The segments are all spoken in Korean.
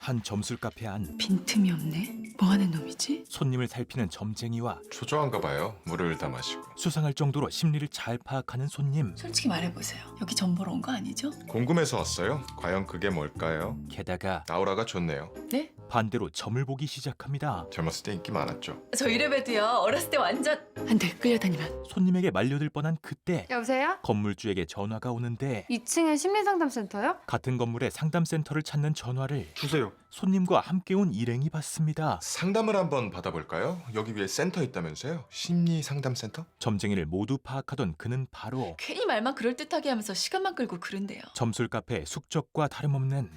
한 점술 카페 안 빈틈이 없네. 뭐 하는 놈이지? 손님을 살피는 점쟁이와 초조한가 봐요. 물을 다 마시고. 수상할 정도로 심리를 잘 파악하는 손님. 솔직히 말해보세요. 여기 점 보러 온 거 아니죠? 궁금해서 왔어요. 과연 그게 뭘까요? 게다가 아우라가 좋네요. 네? 반대로 점을 보기 시작합니다. 젊었을 때 인기 많았죠. 저 이래봬도요. 어렸을 때 완전 안 돼. 끌려다니면. 손님에게 말려들 뻔한 그때 여보세요? 건물주에게 전화가 오는데 2층에 심리상담센터요? 같은 건물의 상담센터를 찾는 전화를 주세요. 손님과 함께 온 일행이 받습니다. 상담을 한번 받아볼까요? 여기 위에 센터 있다면서요? 심리 상담센터? 점쟁이를 모두 파악하던 그는 바로 괜히 말만 그럴듯하게 하면서 시간만 끌고 그런데요. 점술 카페 숙적과 다름없는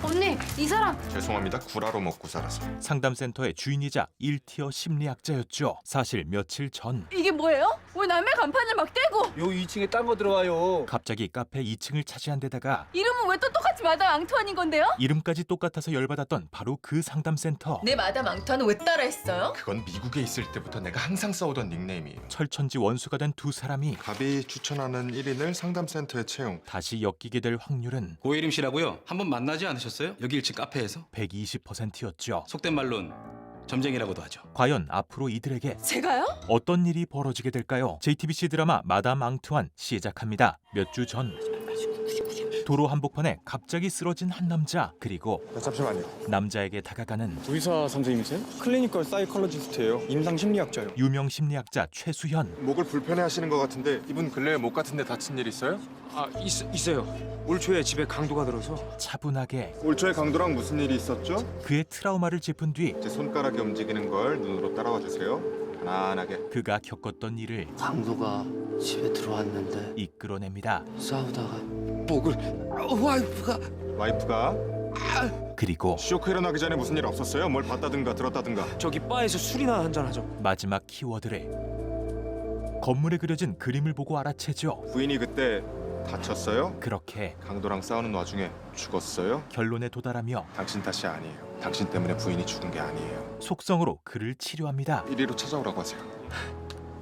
언니, 이 사람! 죄송합니다. 구라로 먹고 살아서. 상담센터의 주인이자 1티어 심리학자였죠. 사실 며칠 전 이게 뭐예요? 왜 남의 간판을 막 떼고 요 2층에 딴 거 들어와요. 갑자기 카페 2층을 차지한 데다가 이름은 왜 또 똑같이 마담 앙투안인 건데요? 이름까지 똑같아서 열받았던 바로 그 상담센터. 내 마담 앙투안은 왜 따라했어요? 그건 미국에 있을 때부터 내가 항상 써오던 닉네임이에요. 철천지 원수가 된 두 사람이 갑이 추천하는 1인을 상담센터에 채용. 다시 엮이게 될 확률은 고혜림 씨라고요? 한번 만나지 않으셨어요? 여기 1층 카페에서? 120%였죠. 속된 말론 점쟁이라고도 하죠. 과연 앞으로 이들에게 제가요? 어떤 일이 벌어지게 될까요? JTBC 드라마 마담 앙투안 시작합니다. 몇 주 전 도로 한복판에 갑자기 쓰러진 한 남자, 그리고 잠시만요. 남자에게 다가가는 의사 선생님이세요? 클리니컬 사이콜로지스트예요. 임상 심리학자요. 유명 심리학자 최수현. 목을 불편해하시는 것 같은데 이분 근래에 목 같은데 다친 일 있어요? 있어요. 올 초에 집에 강도가 들어서. 차분하게 올 초에 강도랑 무슨 일이 있었죠? 그의 트라우마를 짚은 뒤 제 손가락이 움직이는 걸 눈으로 따라와 주세요. 편안하게. 그가 겪었던 일을 강도가 집에 들어왔는데 이끌어냅니다. 싸우다가 목을 와이프가 와이프가 그리고 쇼크 일어나기 전에 무슨 일 없었어요? 뭘 봤다든가 들었다든가. 저기 바에서 술이나 한잔 하죠. 마지막 키워드를 건물에 그려진 그림을 보고 알아채죠. 부인이 그때 다쳤어요? 그렇게 강도랑 싸우는 와중에 죽었어요? 결론에 도달하며 당신 탓이 아니에요. 당신 때문에 부인이 죽은 게 아니에요. 속성으로 그를 치료합니다. 이리로 찾아오라고 하세요.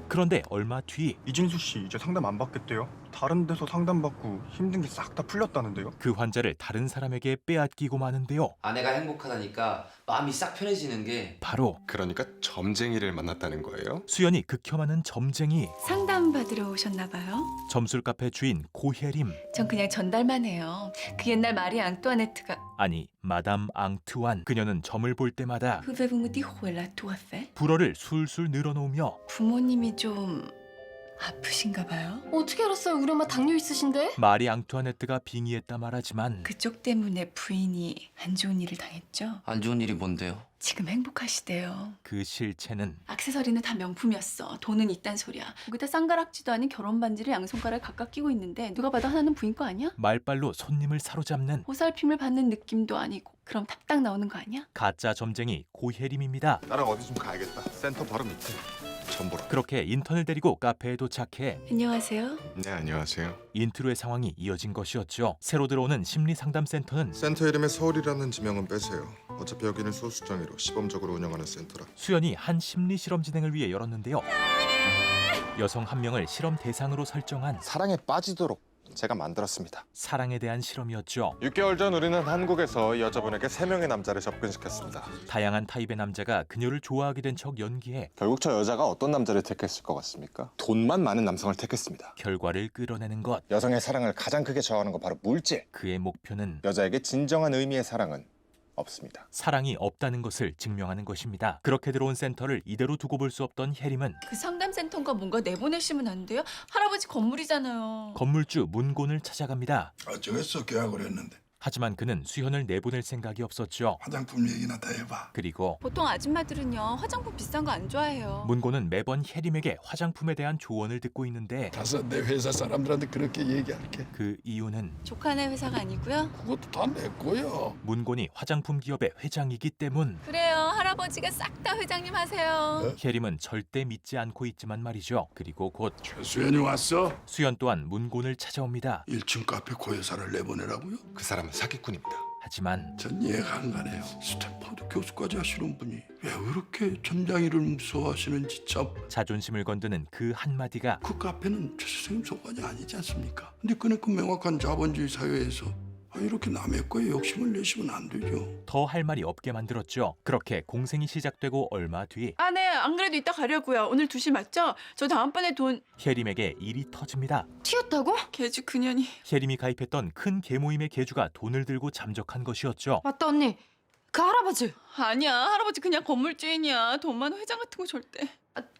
그런데 얼마 뒤 이진수 씨 이제 상담 안 받겠대요. 다른 데서 상담받고 힘든 게 싹 다 풀렸다는데요. 그 환자를 다른 사람에게 빼앗기고 마는데요. 아내가 행복하다니까 마음이 싹 편해지는 게 바로 그러니까 점쟁이를 만났다는 거예요? 수연이 극혐하는 점쟁이, 상담 받으러 오셨나 봐요. 점술 카페 주인 고혜림, 전 그냥 전달만 해요. 그 옛날 마리 앙뚜아네트가 아니 마담 앙투안. 그녀는 점을 볼 때마다 Pouvez-vous dire où est la tour Eiffel? 불어를 술술 늘어놓으며 부모님이 좀 아프신가 봐요. 어떻게 알았어요? 우리 엄마 당뇨 있으신데? 마리 앙투아네트가 빙의했다 말하지만 그쪽 때문에 부인이 안 좋은 일을 당했죠. 안 좋은 일이 뭔데요? 지금 행복하시대요. 그 실체는 액세서리는 다 명품이었어. 돈은 있단 소리야. 거기다 쌍가락지도 아닌 결혼 반지를 양손가락에 각각 끼고 있는데 누가 봐도 하나는 부인 거 아니야? 말빨로 손님을 사로잡는 보살핌을 받는 느낌도 아니고 그럼 답딱 나오는 거 아니야? 가짜 점쟁이 고혜림입니다. 나랑 어디 좀 가야겠다. 센터 바로 밑에. 점 보러. 그렇게 인턴을 데리고 카페에 도착해 안녕하세요. 네, 안녕하세요. 인트로의 상황이 이어진 것이었죠. 새로 들어오는 심리상담센터는 센터 이름에 서울이라는 지명은 빼세요. 어차피 여기는 소수정예로 시범적으로 운영하는 센터라. 수연이 한 심리 실험 진행을 위해 열었는데요. 여성 한 명을 실험 대상으로 설정한 사랑에 빠지도록 제가 만들었습니다. 사랑에 대한 실험이었죠. 6개월 전 우리는 한국에서 이 여자분에게 3명의 남자를 접근시켰습니다. 다양한 타입의 남자가 그녀를 좋아하게 된 척 연기해 결국 저 여자가 어떤 남자를 택했을 것 같습니까? 돈만 많은 남성을 택했습니다. 결과를 끌어내는 것. 여성의 사랑을 가장 크게 저하는 건 바로 물질. 그의 목표는 여자에게 진정한 의미의 사랑은 없습니다. 사랑이 없다는 것을 증명하는 것입니다. 그렇게 들어온 센터를 이대로 두고 볼 수 없던 혜림은 그 상담센터인가 뭔가 내보내시면 안 돼요? 할아버지 건물이잖아요. 건물주 문곤을 찾아갑니다. 어쩌겠어 계약을 했는데 하지만 그는 수현을 내보낼 생각이 없었죠. 화장품 얘기나 다 해봐. 그리고 보통 아줌마들은요 화장품 비싼 거 안 좋아해요. 문곤은 매번 혜림에게 화장품에 대한 조언을 듣고 있는데 가서 내 회사 사람들한테 그렇게 얘기할게. 그 이유는 조카네 회사가 아니고요. 그것도 다 내 거야. 문곤이 화장품 기업의 회장이기 때문. 그래요 할아버지가 싹 다 회장님 하세요. 혜림은 절대 믿지 않고 있지만 말이죠. 그리고 곧 최수연이 왔어? 수연 또한 문곤을 찾아옵니다. 1층 카페 고여사를 내보내라고요? 그 사람은 사기꾼입니다. 하지만 전 이해가 안 가네요. 스탠퍼드 교수까지 하시는 분이 왜 그렇게 점장이를 무서워하시는지 참. 자존심을 건드는 그 한마디가 그 카페는 최 선생님 소관이 아니지 않습니까? 근데 그네 그 명확한 자본주의 사회에서 이렇게 남의 거에 욕심을 내시면 안 되죠. 더 할 말이 없게 만들었죠. 그렇게 공생이 시작되고 얼마 뒤 아, 네. 안 그래도 이따 가려고요. 오늘 2시 맞죠? 저 다음번에 돈... 혜림에게 일이 터집니다. 튀었다고? 개주 그년이... 혜림이 가입했던 큰 계모임의 계주가 돈을 들고 잠적한 것이었죠. 맞다 언니. 그 할아버지. 아니야. 할아버지 그냥 건물주인이야. 돈 많은 회장 같은 거 절대.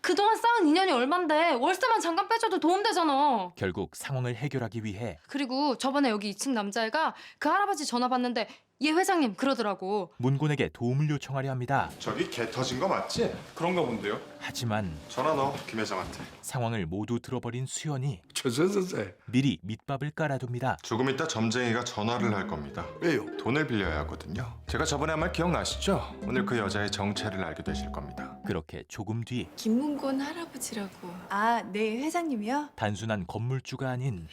그동안 쌓은 인연이 얼만데 월세만 잠깐 빼줘도 도움되잖아. 결국 상황을 해결하기 위해 그리고 저번에 여기 2층 남자애가 그 할아버지 전화 받는데 얘 회장님 그러더라고. 문곤에게 도움을 요청하려 합니다. 저기 개 터진 거 맞지? 그런가 본데요. 하지만 전화 넣어 김 회장한테. 상황을 모두 들어버린 수연이 최선생 미리 밑밥을 깔아둡니다. 조금 이따 점쟁이가 전화를 할 겁니다. 왜요? 돈을 빌려야 하거든요. 제가 저번에 한 말 기억나시죠? 오늘 그 여자의 정체를 알게 되실 겁니다. 그렇게 조금 뒤 김문곤 할아버지라고. 아, 네, 회장님이요? 단순한 건물주가 아닌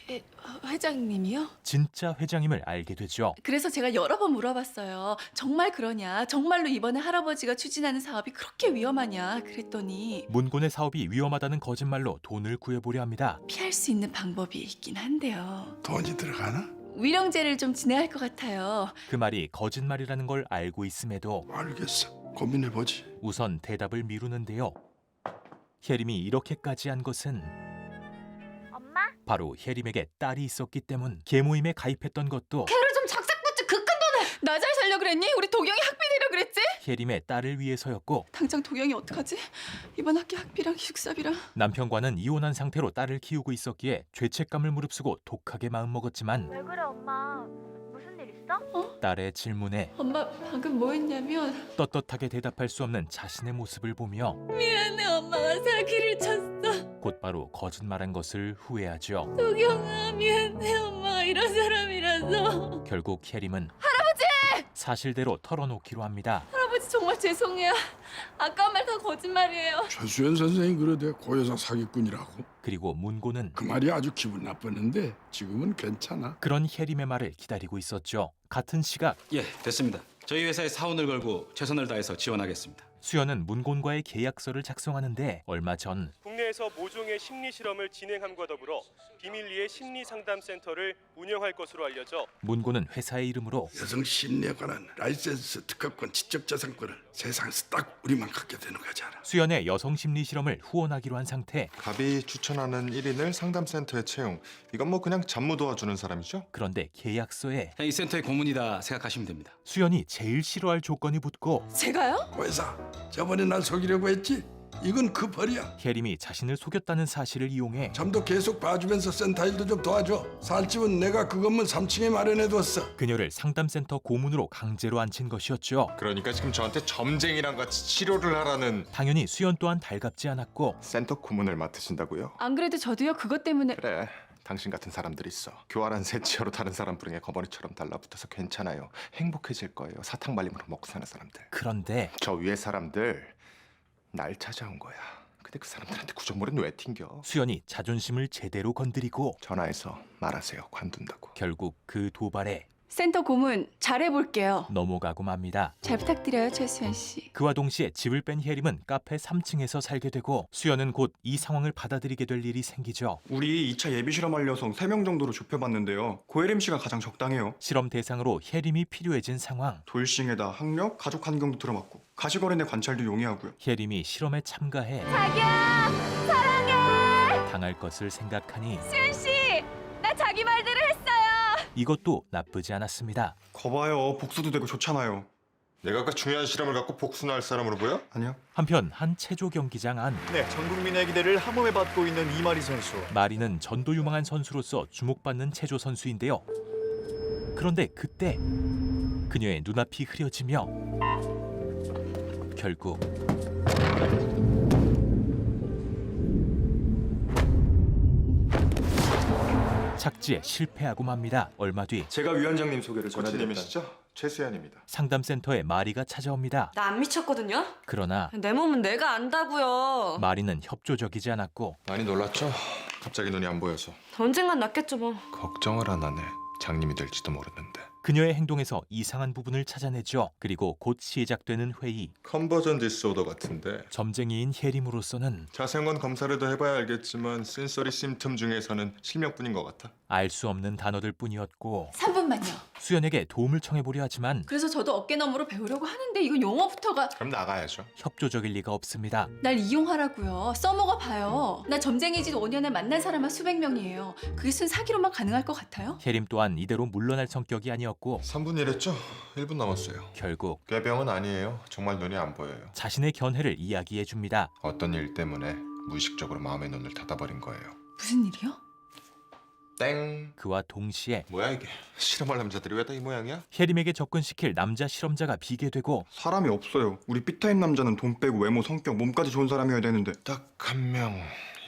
회장님이요? 진짜 회장임을 알게 되죠. 그래서 제가 여러 번 물어봤어요. 정말 그러냐? 정말로 이번에 할아버지가 추진하는 사업이 그렇게 위험하냐? 그랬더니 문곤의 사업이 위험하다는 거짓말로 돈을 구해보려 합니다. 피할 수 있는 방법이 있긴 한데요. 돈이 들어가나? 위령제를 좀 진행할 것 같아요. 그 말이 거짓말이라는 걸 알고 있음에도 알겠어. 고민해보지. 우선 대답을 미루는데요. 혜림이 이렇게까지 한 것은 바로 혜림에게 딸이 있었기 때문. 계모임에 가입했던 것도 걔를 좀 작작부지 그깟 돈에. 나 잘 살려 그랬니? 우리 도경이 학비 내려 그랬지? 혜림의 딸을 위해서였고 당장 도경이 어떡하지? 이번 학기 학비랑 기숙사비랑. 남편과는 이혼한 상태로 딸을 키우고 있었기에 죄책감을 무릅쓰고 독하게 마음먹었지만 왜 그래 엄마? 무슨 일 있어? 딸의 질문에 엄마 방금 뭐 했냐면 떳떳하게 대답할 수 없는 자신의 모습을 보며 미안해 엄마가 사기를 쳤어. 곧바로 거짓말한 것을 후회하죠. 도경아 미안해 엄마가 이런 사람이라서. 결국 혜림은 사실대로 털어놓기로 합니다. 할아버지 정말 죄송해요. 아까 말 다 거짓말이에요. 최수연 선생이 그러대 고여자 사기꾼이라고. 그리고 문고는 그 말이 아주 기분 나빴는데 지금은 괜찮아. 그런 혜림의 말을 기다리고 있었죠. 같은 시각 예, 됐습니다. 저희 회사에 사원을 걸고 최선을 다해서 지원하겠습니다. 수연은 문곤과의 계약서를 작성하는데 얼마 전 국내에서 모종의 심리 실험을 진행함과 더불어 비밀리에 심리 상담 센터를 운영할 것으로 알려져 문고는 회사의 이름으로 여성 심리에 관한 라이센스 특허권 지적재산권을 세상에서 딱 우리만 갖게 되는 거지 알아. 수연의 여성 심리 실험을 후원하기로 한 상태. 갑이 추천하는 1인을 상담센터에 채용. 이건 뭐 그냥 잡무 도와주는 사람이죠? 그런데 계약서에 이 센터의 고문이다 생각하시면 됩니다. 수연이 제일 싫어할 조건이 붙고 제가요? 고여사 저번에 날 속이려고 했지? 이건 그 벌이야. 혜림이 자신을 속였다는 사실을 이용해 잠도 계속 봐주면서 센터 일도 좀 도와줘. 살 집은 내가 그 건물 3층에 마련해뒀어. 그녀를 상담센터 고문으로 강제로 앉힌 것이었죠. 그러니까 지금 저한테 점쟁이랑 같이 치료를 하라는. 당연히 수연 또한 달갑지 않았고 센터 고문을 맡으신다고요? 안 그래도 저도요 그것 때문에. 그래. 당신 같은 사람들이 있어. 교활한 새치어로 다른 사람 부릉에 거머리처럼 달라붙어서 괜찮아요. 행복해질 거예요. 사탕 발림으로 먹고 사는 사람들. 그런데 저 위에 사람들 날 찾아온 거야. 근데 그 사람들한테 구정머리는 왜 튕겨? 수연이 자존심을 제대로 건드리고 전화해서 말하세요. 관둔다고. 결국 그 도발에 센터 고문 잘해볼게요. 넘어가고 맙니다. 잘 부탁드려요 최수연 씨. 그와 동시에 집을 뺀 혜림은 카페 3층에서 살게 되고 수연은 곧 이 상황을 받아들이게 될 일이 생기죠. 우리 2차 예비 실험할 여성 3명 정도로 좁혀봤는데요. 고혜림 씨가 가장 적당해요. 실험 대상으로 혜림이 필요해진 상황. 돌싱에다 학력, 가족 환경도 들어맞고 가시거리 내 관찰도 용이하고요. 혜림이 실험에 참가해 자기야 사랑해. 당할 것을 생각하니 수연 씨, 나 자기 말대로 했어요. 이것도 나쁘지 않았습니다. 거봐요, 복수도 되고 좋잖아요. 내가 아까 중요한 실험을 갖고 복수나 할 사람으로 보여? 아니요. 한편 한 체조 경기장 안 네, 전 국민의 기대를 한 몸에 받고 있는 이마리 선수. 마리는 전도 유망한 선수로서 주목받는 체조 선수인데요. 그런데 그때 그녀의 눈앞이 흐려지며 결국 착지에 실패하고 맙니다. 얼마 뒤 제가 위원장님 소개를 전해드립니다. 코치님이시죠? 최수연입니다. 상담센터에 마리가 찾아옵니다. 나 안 미쳤거든요. 그러나 내 몸은 내가 안다고요. 마리는 협조적이지 않았고 많이 놀랐죠? 갑자기 눈이 안 보여서. 언젠간 낫겠죠 뭐. 걱정을 안 하네. 장님이 될지도 모르는데. 그녀의 행동에서 이상한 부분을 찾아내죠. 그리고 곧 시작되는 회의. 컨버전 디스오더 같은데. 점쟁이인 혜림으로서는 자세한 건 검사를 더 해봐야 알겠지만 센서리 심틈 중에서는 실명뿐인 것 같아. 알 수 없는 단어들 뿐이었고 3분만요. 수연에게 도움을 청해보려 하지만 그래서 저도 어깨너머로 배우려고 하는데 이건 영어부터가 그럼 나가야죠. 협조적일 리가 없습니다. 날 이용하라고요. 써먹어 봐요. 나 점쟁이짓 5년에 만난 사람만 수백 명이에요. 그게 순 사기로만 가능할 것 같아요? 혜림 또한 이대로 물러날 성격이 아니었고 3분 일했죠? 1분 남았어요. 결국 꾀병은 아니에요. 정말 눈이 안 보여요. 자신의 견해를 이야기해줍니다. 어떤 일 때문에 무의식적으로 마음의 눈을 닫아버린 거예요. 무슨 일이요? 땡. 그와 동시에 뭐야 이게? 실험할 남자들이 왜 다 이 모양이야? 혜림에게 접근시킬 남자 실험자가 비게 되고 사람이 없어요. 우리 B타입 남자는 돈 빼고 외모, 성격, 몸까지 좋은 사람이어야 되는데. 딱 한 명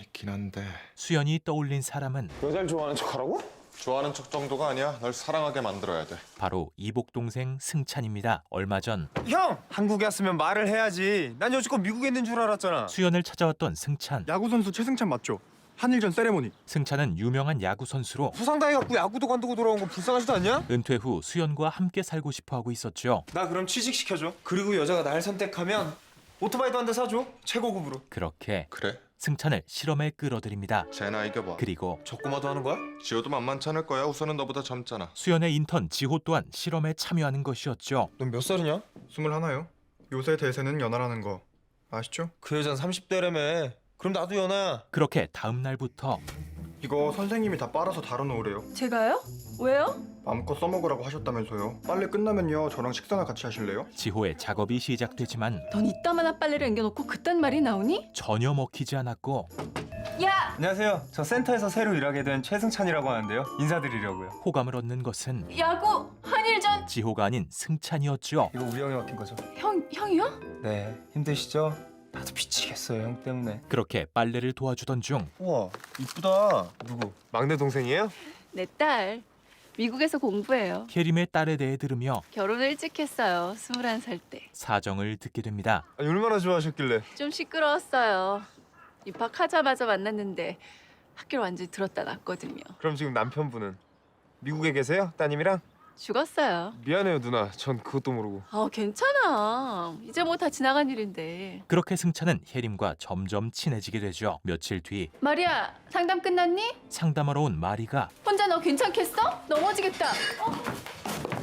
있긴 한데. 수연이 떠올린 사람은 여자를 좋아하는 척하라고? 좋아하는 척 정도가 아니야. 널 사랑하게 만들어야 돼. 바로 이복 동생 승찬입니다. 얼마 전 형! 한국에 왔으면 말을 해야지. 난 여지껏 미국에 있는 줄 알았잖아. 수연을 찾아왔던 승찬. 야구선수 최승찬 맞죠? 한일전 세레모니. 승찬은 유명한 야구 선수로 부상당해갖고 야구도 관두고 돌아온 거 불쌍하지도 않냐? 은퇴 후 수연과 함께 살고 싶어하고 있었죠. 나 그럼 취직시켜줘. 그리고 여자가 날 선택하면 오토바이도 한 대 사줘. 최고급으로. 그렇게 그래? 승찬을 실험에 끌어들입니다. 쟤나 이겨봐. 그리고 적고마도 하는 거야? 지호도 만만치 않을 거야. 우선은 너보다 젊잖아. 수연의 인턴 지호 또한 실험에 참여하는 것이었죠. 넌 몇 살이냐? 21요. 요새 대세는 연하라는 거 아시죠? 그 여잔 30대라며. 그럼 나도 연하야. 그렇게 다음 날부터 이거 선생님이 다 빨아서 달아놓으래요. 제가요? 왜요? 마음껏 써먹으라고 하셨다면서요. 빨래 끝나면요 저랑 식사나 같이 하실래요? 지호의 작업이 시작되지만 넌 이따만한 빨래를 앵겨놓고 그딴 말이 나오니? 전혀 먹히지 않았고 야! 안녕하세요. 저 센터에서 새로 일하게 된 최승찬이라고 하는데요. 인사드리려고요. 호감을 얻는 것은 야구! 한일전! 지호가 아닌 승찬이었죠. 이거 우리 형이 맡긴 거죠? 형이요? 네. 힘드시죠? 나도 미치겠어요 형 때문에. 그렇게 빨래를 도와주던 중 우와 이쁘다. 누구? 막내 동생이에요? 내 딸. 미국에서 공부해요. 혜림의 딸에 대해 들으며 결혼을 일찍 했어요. 21살 때. 사정을 듣게 됩니다. 아니, 얼마나 좋아하셨길래? 좀 시끄러웠어요. 입학하자마자 만났는데 학교를 완전히 들었다 놨거든요. 그럼 지금 남편분은 미국에 계세요? 따님이랑? 죽었어요. 미안해요 누나. 전 그것도 모르고. 괜찮아. 이제 뭐 다 지나간 일인데. 그렇게 승찬은 혜림과 점점 친해지게 되죠. 며칠 뒤 마리아, 상담 끝났니? 상담하러 온 마리가 혼자 너 괜찮겠어? 넘어지겠다.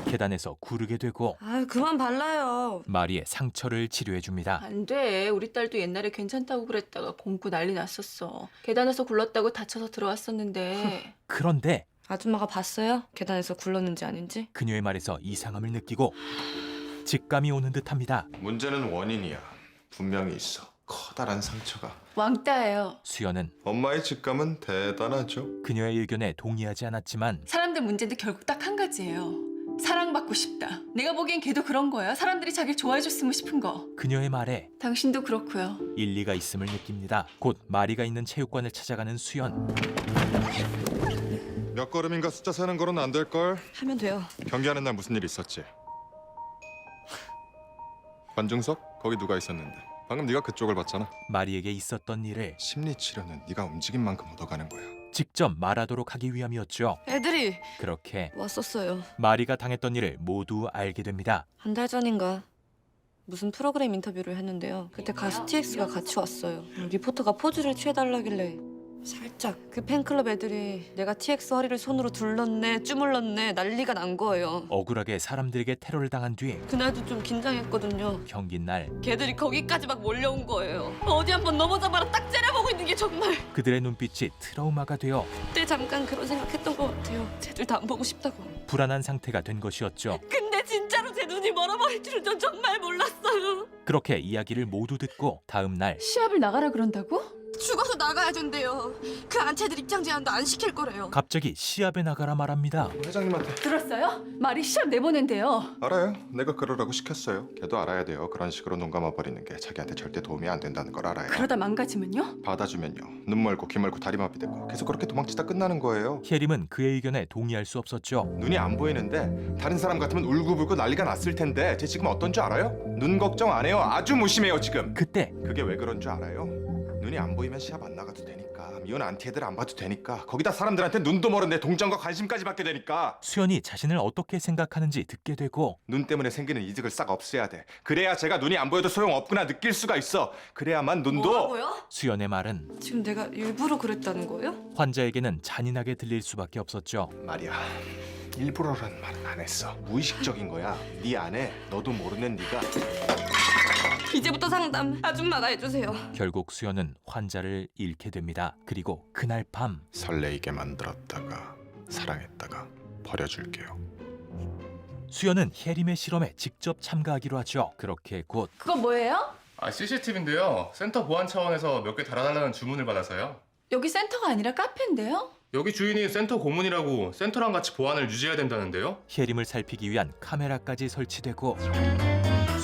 계단에서 구르게 되고 아유 그만 발라요. 마리의 상처를 치료해줍니다. 안 돼. 우리 딸도 옛날에 괜찮다고 그랬다가 공구 난리 났었어. 계단에서 굴렀다고 다쳐서 들어왔었는데. 그런데 아줌마가 봤어요? 계단에서 굴렀는지 아닌지? 그녀의 말에서 이상함을 느끼고 직감이 오는 듯합니다. 문제는 원인이야. 분명히 있어. 커다란 상처가. 왕따예요. 수연은 엄마의 직감은 대단하죠. 그녀의 의견에 동의하지 않았지만 사람들 문제도 결국 딱 한 가지예요. 사랑받고 싶다. 내가 보기엔 걔도 그런 거야. 사람들이 자기를 좋아해줬으면 싶은 거. 그녀의 말에 당신도 그렇고요. 일리가 있음을 느낍니다. 곧 마리가 있는 체육관을 찾아가는 수연. 몇 걸음인가 숫자 세는 거는 안 될걸? 하면 돼요. 경기하는 날 무슨 일 있었지? 관중석? 거기 누가 있었는데? 방금 네가 그쪽을 봤잖아. 마리에게 있었던 일을 심리치료는 네가 움직인 만큼 얻어가는 거야. 직접 말하도록 하기 위함이었죠. 애들이 그렇게 왔었어요. 마리가 당했던 일을 모두 알게 됩니다. 한 달 전인가 무슨 프로그램 인터뷰를 했는데요. 그때 가수 TX가 같이 왔어요. 리포터가 포즈를 취해달라길래 살짝 그 팬클럽 애들이 내가 TX 허리를 손으로 둘렀네 주물렀네 난리가 난 거예요. 억울하게 사람들에게 테러를 당한 뒤 그날도 좀 긴장했거든요. 경기 날 걔들이 거기까지 막 몰려온 거예요. 어디 한번 넘어져봐라 딱 째려보고 있는 게 정말. 그들의 눈빛이 트라우마가 되어 그때 잠깐 그런 생각했던 것 같아요. 쟤들 다 안 보고 싶다고. 불안한 상태가 된 것이었죠. 근데 진짜로 제 눈이 멀어버릴 줄은 전 정말 몰랐어요. 그렇게 이야기를 모두 듣고 다음 날 시합을 나가라 그런다고? 죽어서 나가야 된대요. 그 안채들 입장 제한도 안 시킬 거래요. 갑자기 시합에 나가라 말합니다. 회장님한테 들었어요? 말이 시합 내보낸대요. 알아요. 내가 그러라고 시켰어요. 걔도 알아야 돼요. 그런 식으로 눈 감아버리는 게 자기한테 절대 도움이 안 된다는 걸 알아요. 그러다 망가지면요? 받아주면요. 눈 멀고 귀 멀고 다리마비 되고 계속 그렇게 도망치다 끝나는 거예요. 혜림은 그의 의견에 동의할 수 없었죠. 눈이 안 보이는데 다른 사람 같으면 울고불고 난리가 났을 텐데 쟤 지금 어떤 줄 알아요? 눈 걱정 안 해요. 아주 무심해요 지금. 그때 그게 왜 그런 줄 알아요? 눈이 안 보이면 시합 안 나가도 되니까, 미혼 안티 애들 안 봐도 되니까, 거기다 사람들한테 눈도 모른 내 동정과 관심까지 받게 되니까. 수연이 자신을 어떻게 생각하는지 듣게 되고 눈 때문에 생기는 이득을 싹 없애야 돼. 그래야 제가 눈이 안 보여도 소용없구나 느낄 수가 있어. 그래야만 눈도. 뭐라고요? 수연의 말은 지금 내가 일부러 그랬다는 거예요? 환자에게는 잔인하게 들릴 수밖에 없었죠. 말이야, 일부러라는 말은 안 했어. 무의식적인 거야. 네 안에 너도 모르는 네가. 이제부터 상담 아줌마가 해주세요. 결국 수연은 환자를 잃게 됩니다. 그리고 그날 밤 설레이게 만들었다가 사랑했다가 버려줄게요. 수연은 혜림의 실험에 직접 참가하기로 하죠. 그렇게 곧 그거 뭐예요? CCTV인데요. 센터 보안 차원에서 몇 개 달아달라는 주문을 받아서요. 여기 센터가 아니라 카페인데요? 여기 주인이 센터 고문이라고 센터랑 같이 보안을 유지해야 된다는데요. 혜림을 살피기 위한 카메라까지 설치되고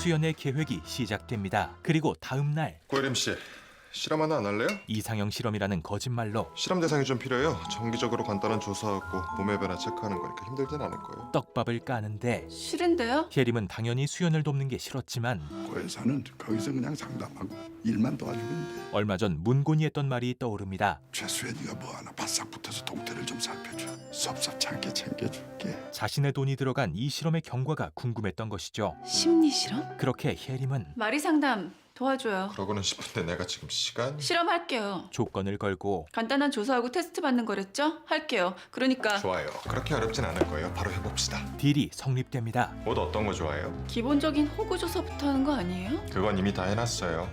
수연의 계획이 시작됩니다. 그리고 다음 날 고혜림 씨, 실험 하나 안 할래요? 이상형 실험이라는 거짓말로 실험 대상이 좀 필요해요. 정기적으로 간단한 조사하고 몸의 변화 체크하는 거니까 힘들진 않을 거예요. 떡밥을 까는데 싫은데요? 혜림은 당연히 수연을 돕는 게 싫었지만 고혜사는 거기서 그냥 상담하고 일만 도와주면 돼. 얼마 전 문곤이 했던 말이 떠오릅니다. 최수연이가 뭐 하나 바싹 붙어서 동태를 좀 살펴줘. 섭섭치 않게 챙겨줄게. 자신의 돈이 들어간 이 실험의 경과가 궁금했던 것이죠. 심리 실험? 그렇게 혜림은 마리 상담 도와줘요. 그러고는 싶은데 내가 지금 시간? 실험할게요. 조건을 걸고 간단한 조사하고 테스트 받는 거랬죠? 할게요. 그러니까 좋아요. 그렇게 어렵진 않을 거예요. 바로 해봅시다. 딜이 성립됩니다. 옷 어떤 거 좋아해요? 기본적인 호구 조사부터 하는 거 아니에요? 그건 이미 다 해놨어요.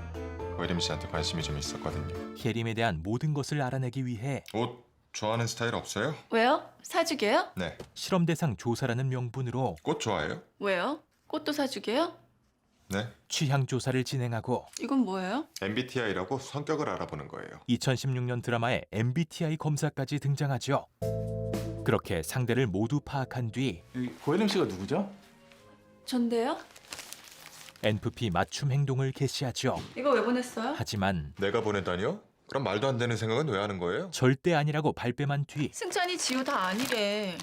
고혜림 씨한테 관심이 좀 있었거든요. 혜림에 대한 모든 것을 알아내기 위해 옷 좋아하는 스타일 없어요? 왜요? 사주게요? 네. 실험 대상 조사라는 명분으로 꽃 좋아해요? 왜요? 꽃도 사주게요? 네. 취향 조사를 진행하고 이건 뭐예요? MBTI라고 성격을 알아보는 거예요. 2016년 드라마에 MBTI 검사까지 등장하죠. 그렇게 상대를 모두 파악한 뒤 고혜림 씨가 누구죠? 전데요? NFP 맞춤 행동을 개시하죠. 이거 왜 보냈어요? 하지만 내가 보내다니요? 그럼 말도 안 되는 생각은 왜 하는 거예요? 절대 아니라고 발뺌한 뒤 승찬이 지우 다 아니래.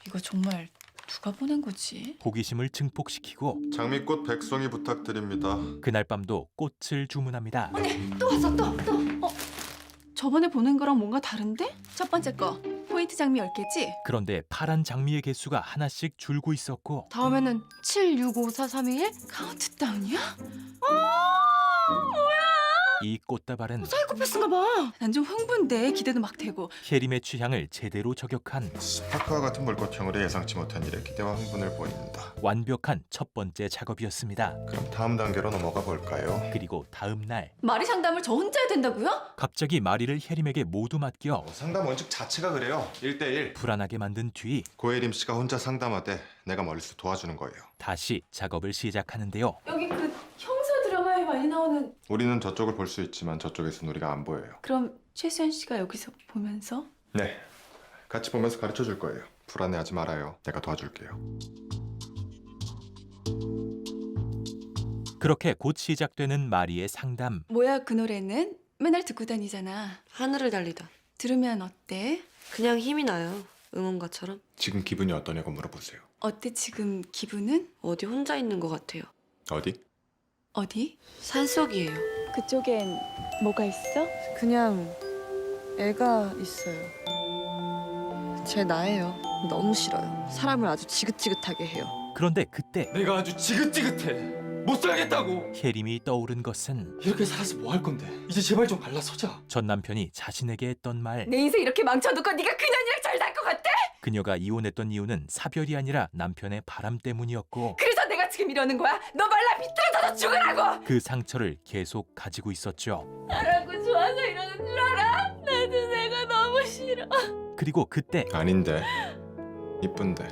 이거 정말 누가 보낸 거지? 호기심을 증폭시키고 장미꽃 100송이 부탁드립니다. 그날 밤도 꽃을 주문합니다. 또 왔어 또! 저번에 보낸 거랑 뭔가 다른데? 첫 번째 거 포인트 장미 10개지? 그런데 파란 장미의 개수가 하나씩 줄고 있었고 다음에는 7, 6, 5, 4, 3, 2, 1? 카운트다운이야? 이 꽃다발은 사이코패스인가 봐. 난 좀 흥분돼. 기대도 막 되고. 혜림의 취향을 제대로 저격한 스파크와 같은 물꽃형으로 예상치 못한 일에 기대와 흥분을 보인다. 완벽한 첫 번째 작업이었습니다. 그럼 다음 단계로 넘어가 볼까요? 그리고 다음 날 마리 상담을 저 혼자 해야 된다고요? 갑자기 마리를 혜림에게 모두 맡겨 상담 원칙 자체가 그래요. 1대1. 불안하게 만든 뒤 고혜림 씨가 혼자 상담하되 내가 멀리서 도와주는 거예요. 다시 작업을 시작하는데요. 여기 그 형사 드라마에 많이 나오는. 우리는 저쪽을 볼 수 있지만 저쪽에서는 우리가 안 보여요. 그럼 최수연 씨가 여기서 보면서? 네. 같이 보면서 가르쳐 줄 거예요. 불안해하지 말아요. 내가 도와줄게요. 그렇게 곧 시작되는 마리의 상담. 뭐야 그 노래는? 맨날 듣고 다니잖아. 하늘을 달리다. 들으면 어때? 그냥 힘이 나요. 응원가처럼. 지금 기분이 어떠냐고 물어보세요. 어때 지금 기분은? 어디 혼자 있는 것 같아요. 어디? 어디? 산속이에요. 그쪽엔 뭐가 있어? 그냥 애가 있어요. 제 나예요. 너무 싫어요. 사람을 아주 지긋지긋하게 해요. 그런데 그때 내가 아주 지긋지긋해. 못 살겠다고. 혜림이 떠오른 것은 이렇게 살아서 뭐 할 건데? 이제 제발 좀 갈라서자. 전 남편이 자신에게 했던 말. 내 인생 이렇게 망쳐놓고 네가 그년이랑 잘 살 것 같아? 그녀가 이혼했던 이유는 사별이 아니라 남편의 바람 때문이었고 그래서 내가 지금 이러는 거야? 너 말라 비틀어져서 죽으라고! 그 상처를 계속 가지고 있었죠. 나라고 좋아서 이러는 줄 알아? 나도 내가 너무 싫어. 그리고 그때 아닌데. 이쁜데.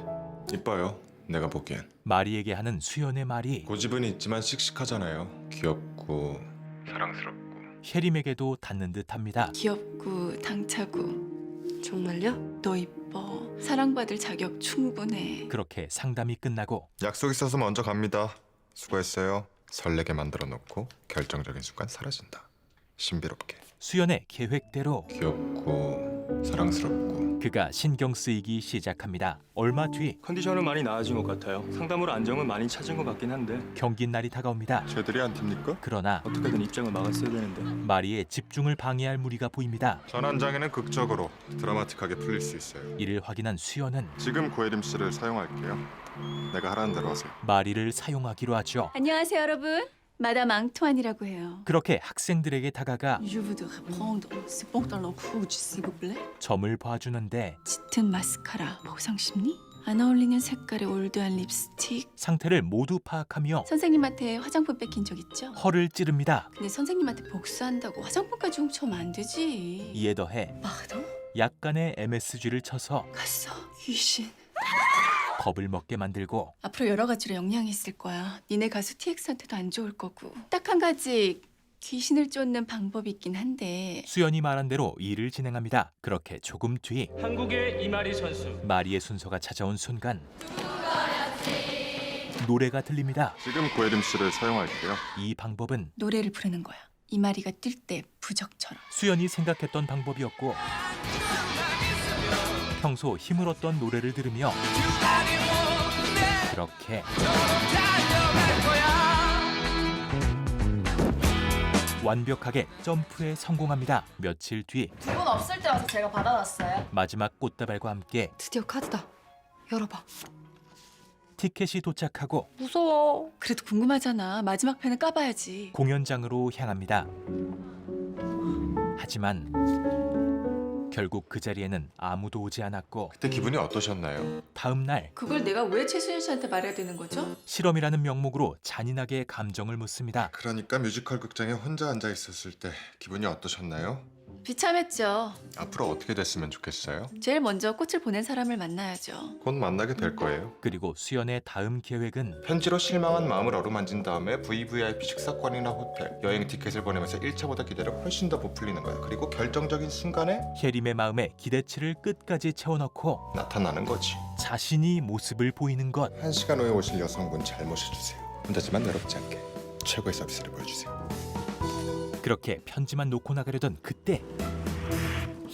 이뻐요. 내가 보기엔. 마리에게 하는 수연의 말이 고집은 있지만 씩씩하잖아요. 귀엽고 사랑스럽고. 혜림에게도 닿는 듯합니다. 귀엽고 당차고 정말요? 너 이뻐. 사랑받을 자격 충분해. 그렇게 상담이 끝나고 약속 있어서 먼저 갑니다. 수고했어요. 설레게 만들어 놓고 결정적인 순간 사라진다. 신비롭게. 수연의 계획대로 귀엽고 사랑스럽고 그가 신경 쓰이기 시작합니다. 얼마 뒤 컨디션은 많이 나아진 것 같아요. 상담으로 안정은 많이 찾은 것 같긴 한데 경기 날이 다가옵니다. 쟤들이 안 팁니까? 그러나 어떻게든 입장을 막았어야 되는데. 마리의 집중을 방해할 무리가 보입니다. 전환장에는 극적으로 드라마틱하게 풀릴 수 있어요. 이를 확인한 수연은 지금 고혜림 씨를 사용할게요. 내가 하라는 대로 하세요. 마리를 사용하기로 하죠. 안녕하세요, 여러분. 마담 앙투안이라고 해요. 그렇게 학생들에게 다가가 Je voudrais prendre ce pantalon rouge, s'il vous plaît. 점을 봐주는데 짙은 마스카라, 보상 심리? 안 어울리는 색깔의 올드한 립스틱. 상태를 모두 파악하며 선생님한테 화장품 뺏긴 적 있죠? 허를 찌릅니다. 근데 선생님한테 복수한다고 화장품까지 훔쳐면 안 되지. 이에 더해 마담? 약간의 MSG를 쳐서 갔어. 귀신. 겁을 먹게 만들고 앞으로 여러 가지로 영향이 있을 거야. 니네 가수 TX한테도 안 좋을 거고. 딱 한 가지 귀신을 쫓는 방법이 있긴 한데 수연이 말한 대로 일을 진행합니다. 그렇게 조금 뒤 한국의 이마리 선수. 마리의 순서가 찾아온 순간 노래가 들립니다. 지금 고혜림 씨를 사용할게요. 이 방법은 노래를 부르는 거야. 이마리가 뛸 때 부적처럼. 수연이 생각했던 방법이었고 평소 힘을 얻던 노래를 들으며 그렇게 완벽하게 점프에 성공합니다. 며칠 뒤 두 분 없을 때 와서 제가 받아놨어요. 마지막 꽃다발과 함께 드디어 카드다. 열어봐. 티켓이 도착하고 무서워. 그래도 궁금하잖아. 마지막 편을 까봐야지. 공연장으로 향합니다. 하지만 결국 그 자리에는 아무도 오지 않았고 그때 기분이 어떠셨나요? 다음 날 그걸 내가 왜 최수연 씨한테 말해야 되는 거죠? 실험이라는 명목으로 잔인하게 감정을 묻습니다. 그러니까 뮤지컬 극장에 혼자 앉아 있었을 때 기분이 어떠셨나요? 비참했죠. 앞으로 어떻게 됐으면 좋겠어요? 제일 먼저 꽃을 보낸 사람을 만나야죠. 곧 만나게 될 거예요. 그리고 수연의 다음 계획은 편지로 실망한 마음을 어루만진 다음에 VVIP 식사권이나 호텔, 여행 티켓을 보내면서 1차보다 기대를 훨씬 더 부풀리는 거야. 그리고 결정적인 순간에 혜림의 마음에 기대치를 끝까지 채워넣고 나타나는 거지. 자신이 모습을 보이는 것. 1시간 후에 오실 여성분 잘 모셔주세요. 혼자지만 외롭지 않게 최고의 서비스를 보여주세요. 그렇게 편지만 놓고 나가려던 그때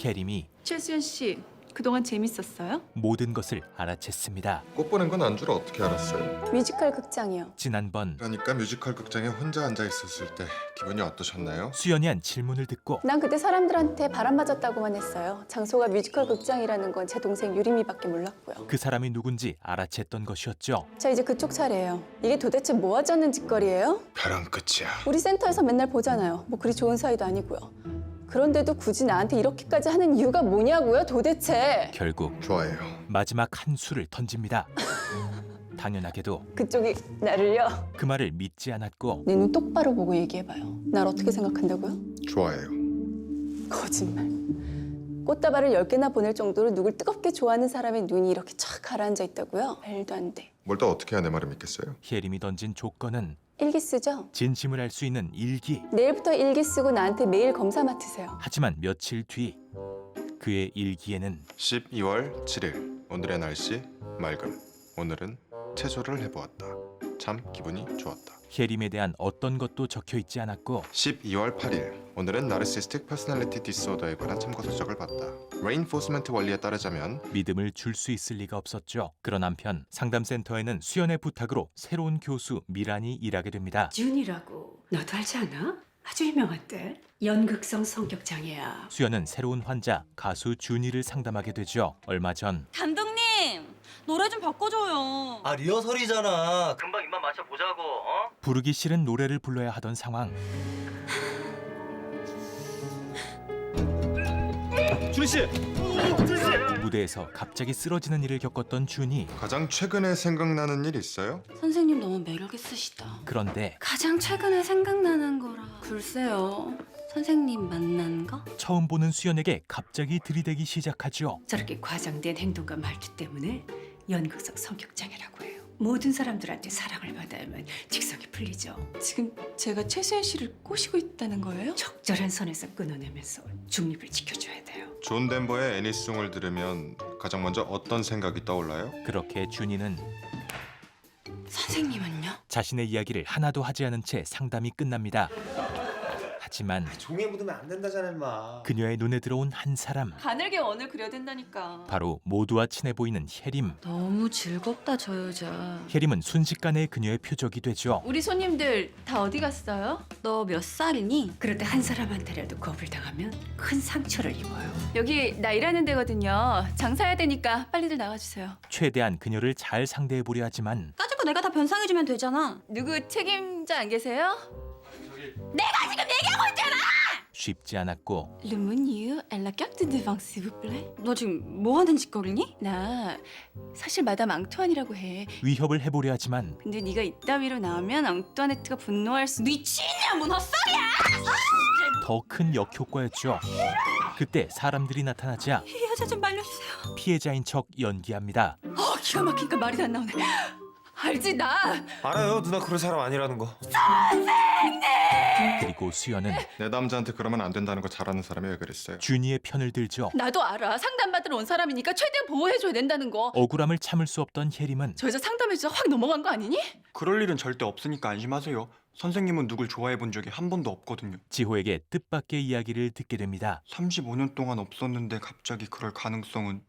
혜림이 최수연 씨, 그동안 재밌었어요? 모든 것을 알아챘습니다. 꽃 보낸 건 안주를 어떻게 알았어요? 뮤지컬 극장이요. 지난번 그러니까 뮤지컬 극장에 혼자 앉아 있었을 때 기분이 어떠셨나요? 수연이 한 질문을 듣고 난 그때 사람들한테 바람 맞았다고만 했어요. 장소가 뮤지컬 극장이라는 건 제 동생 유림이밖에 몰랐고요. 그 사람이 누군지 알아챘던 것이었죠. 자, 이제 그쪽 차례예요. 이게 도대체 뭐 하자는 짓거리예요? 벼랑 끝이야. 우리 센터에서 맨날 보잖아요. 뭐 그리 좋은 사이도 아니고요. 그런데도 굳이 나한테 이렇게까지 하는 이유가 뭐냐고요, 도대체? 결국 좋아해요. 마지막 한 수를 던집니다. 당연하게도 그쪽이 나를요? 그 말을 믿지 않았고 내 눈 똑바로 보고 얘기해봐요. 날 어떻게 생각한다고요? 좋아해요. 거짓말. 꽃다발을 10개나 보낼 정도로 누굴 뜨겁게 좋아하는 사람의 눈이 이렇게 쫙 가라앉아 있다고요? 말도 안 돼. 뭘 더 어떻게 해야 내 말을 믿겠어요? 혜림이 던진 조건은 일기 쓰죠? 진심을 알 수 있는 일기. 내일부터 일기 쓰고 나한테 매일 검사 맡으세요. 하지만 며칠 뒤 그의 일기에는 12월 7일 오늘의 날씨 맑음. 오늘은 체조를 해보았다. 참 기분이 좋았다. 혜림에 대한 어떤 것도 적혀 있지 않았고 12월 8일 오늘은 나르시스틱 퍼스널리티 디스오더에 관한 참고서적을 봤다. 레인포스먼트 원리에 따르자면 믿음을 줄 수 있을 리가 없었죠. 그런 한편 상담센터에는 수연의 부탁으로 새로운 교수 미란이 일하게 됩니다. 준이라고 너도 알지 않아? 아주 유명한데 연극성 성격 장애야. 수연은 새로운 환자 가수 준이를 상담하게 되죠. 얼마 전 감독님 노래 좀 바꿔줘요. 아 리허설이잖아. 금방 입만 맞춰보자고. 부르기 싫은 노래를 불러야 하던 상황. 준희 씨. 무대에서 갑자기 쓰러지는 일을 겪었던 준이. 가장 최근에 생각나는 일 있어요? 선생님 너무 매력 있으시다. 그런데 가장 최근에 생각나는 거라. 글쎄요. 선생님 만난 거? 처음 보는 수연에게 갑자기 들이대기 시작하죠. 저렇게 과장된 행동과 말투 때문에 연극성 성격 장애라고 해요. 모든 사람들한테 사랑을 받아야만 직성이 풀리죠. 지금 제가 최수연 씨를 꼬시고 있다는 거예요? 적절한 선에서 끊어내면서 중립을 지켜줘야 돼요. 존 덴버의 애니송을 들으면 가장 먼저 어떤 생각이 떠올라요? 그렇게 준이는 선생님은요? 자신의 이야기를 하나도 하지 않은 채 상담이 끝납니다. 하지만 종이에 묻으면 안 된다잖아 임마. 그녀의 눈에 들어온 한 사람, 가늘게 원을 그려야 된다니까. 바로 모두와 친해 보이는 혜림. 너무 즐겁다 저 여자. 혜림은 순식간에 그녀의 표적이 되죠. 우리 손님들 다 어디 갔어요? 너 몇 살이니? 그런데 한 사람한테라도 겁을 당하면 큰 상처를 입어요. 여기 나 일하는 데거든요. 장사해야 되니까 빨리들 나가주세요. 최대한 그녀를 잘 상대해 보려 하지만 따지고 내가 다 변상해주면 되잖아. 누구 책임자 안 계세요? 쉽지 않았고 Le menu à la carte de vin, s'il vous plaît. 너 지금 뭐 하는 짓거리니? 나 사실 마담 앙투안이라고 해. 위협을 해보려 하지만 근데 네가 이따위로 나오면 앙투아네트가 분노할 수. 미친이야 뭔 헛소리야! 더 큰 역효과였죠. 그때 사람들이 나타나자 이 여자 좀 말려주세요. 피해자인 척 연기합니다. 기가 막히니까 말이 안 나오네. 알지 나. 알아요 누나 그런 사람 아니라는 거. 그리고 수연은 내 남자한테 그러면 안 된다는 거 잘 아는 사람이 왜 그랬어요? 준이의 편을 들죠. 나도 알아. 상담받으러 온 사람이니까 최대한 보호해줘야 된다는 거. 억울함을 참을 수 없던 혜림은 저 여자 상담해주다 확 넘어간 거 아니니? 그럴 일은 절대 없으니까 안심하세요. 선생님은 누굴 좋아해 본 적이 한 번도 없거든요. 지호에게 뜻밖의 이야기를 듣게 됩니다. 35년 동안 없었는데 갑자기 그럴 가능성은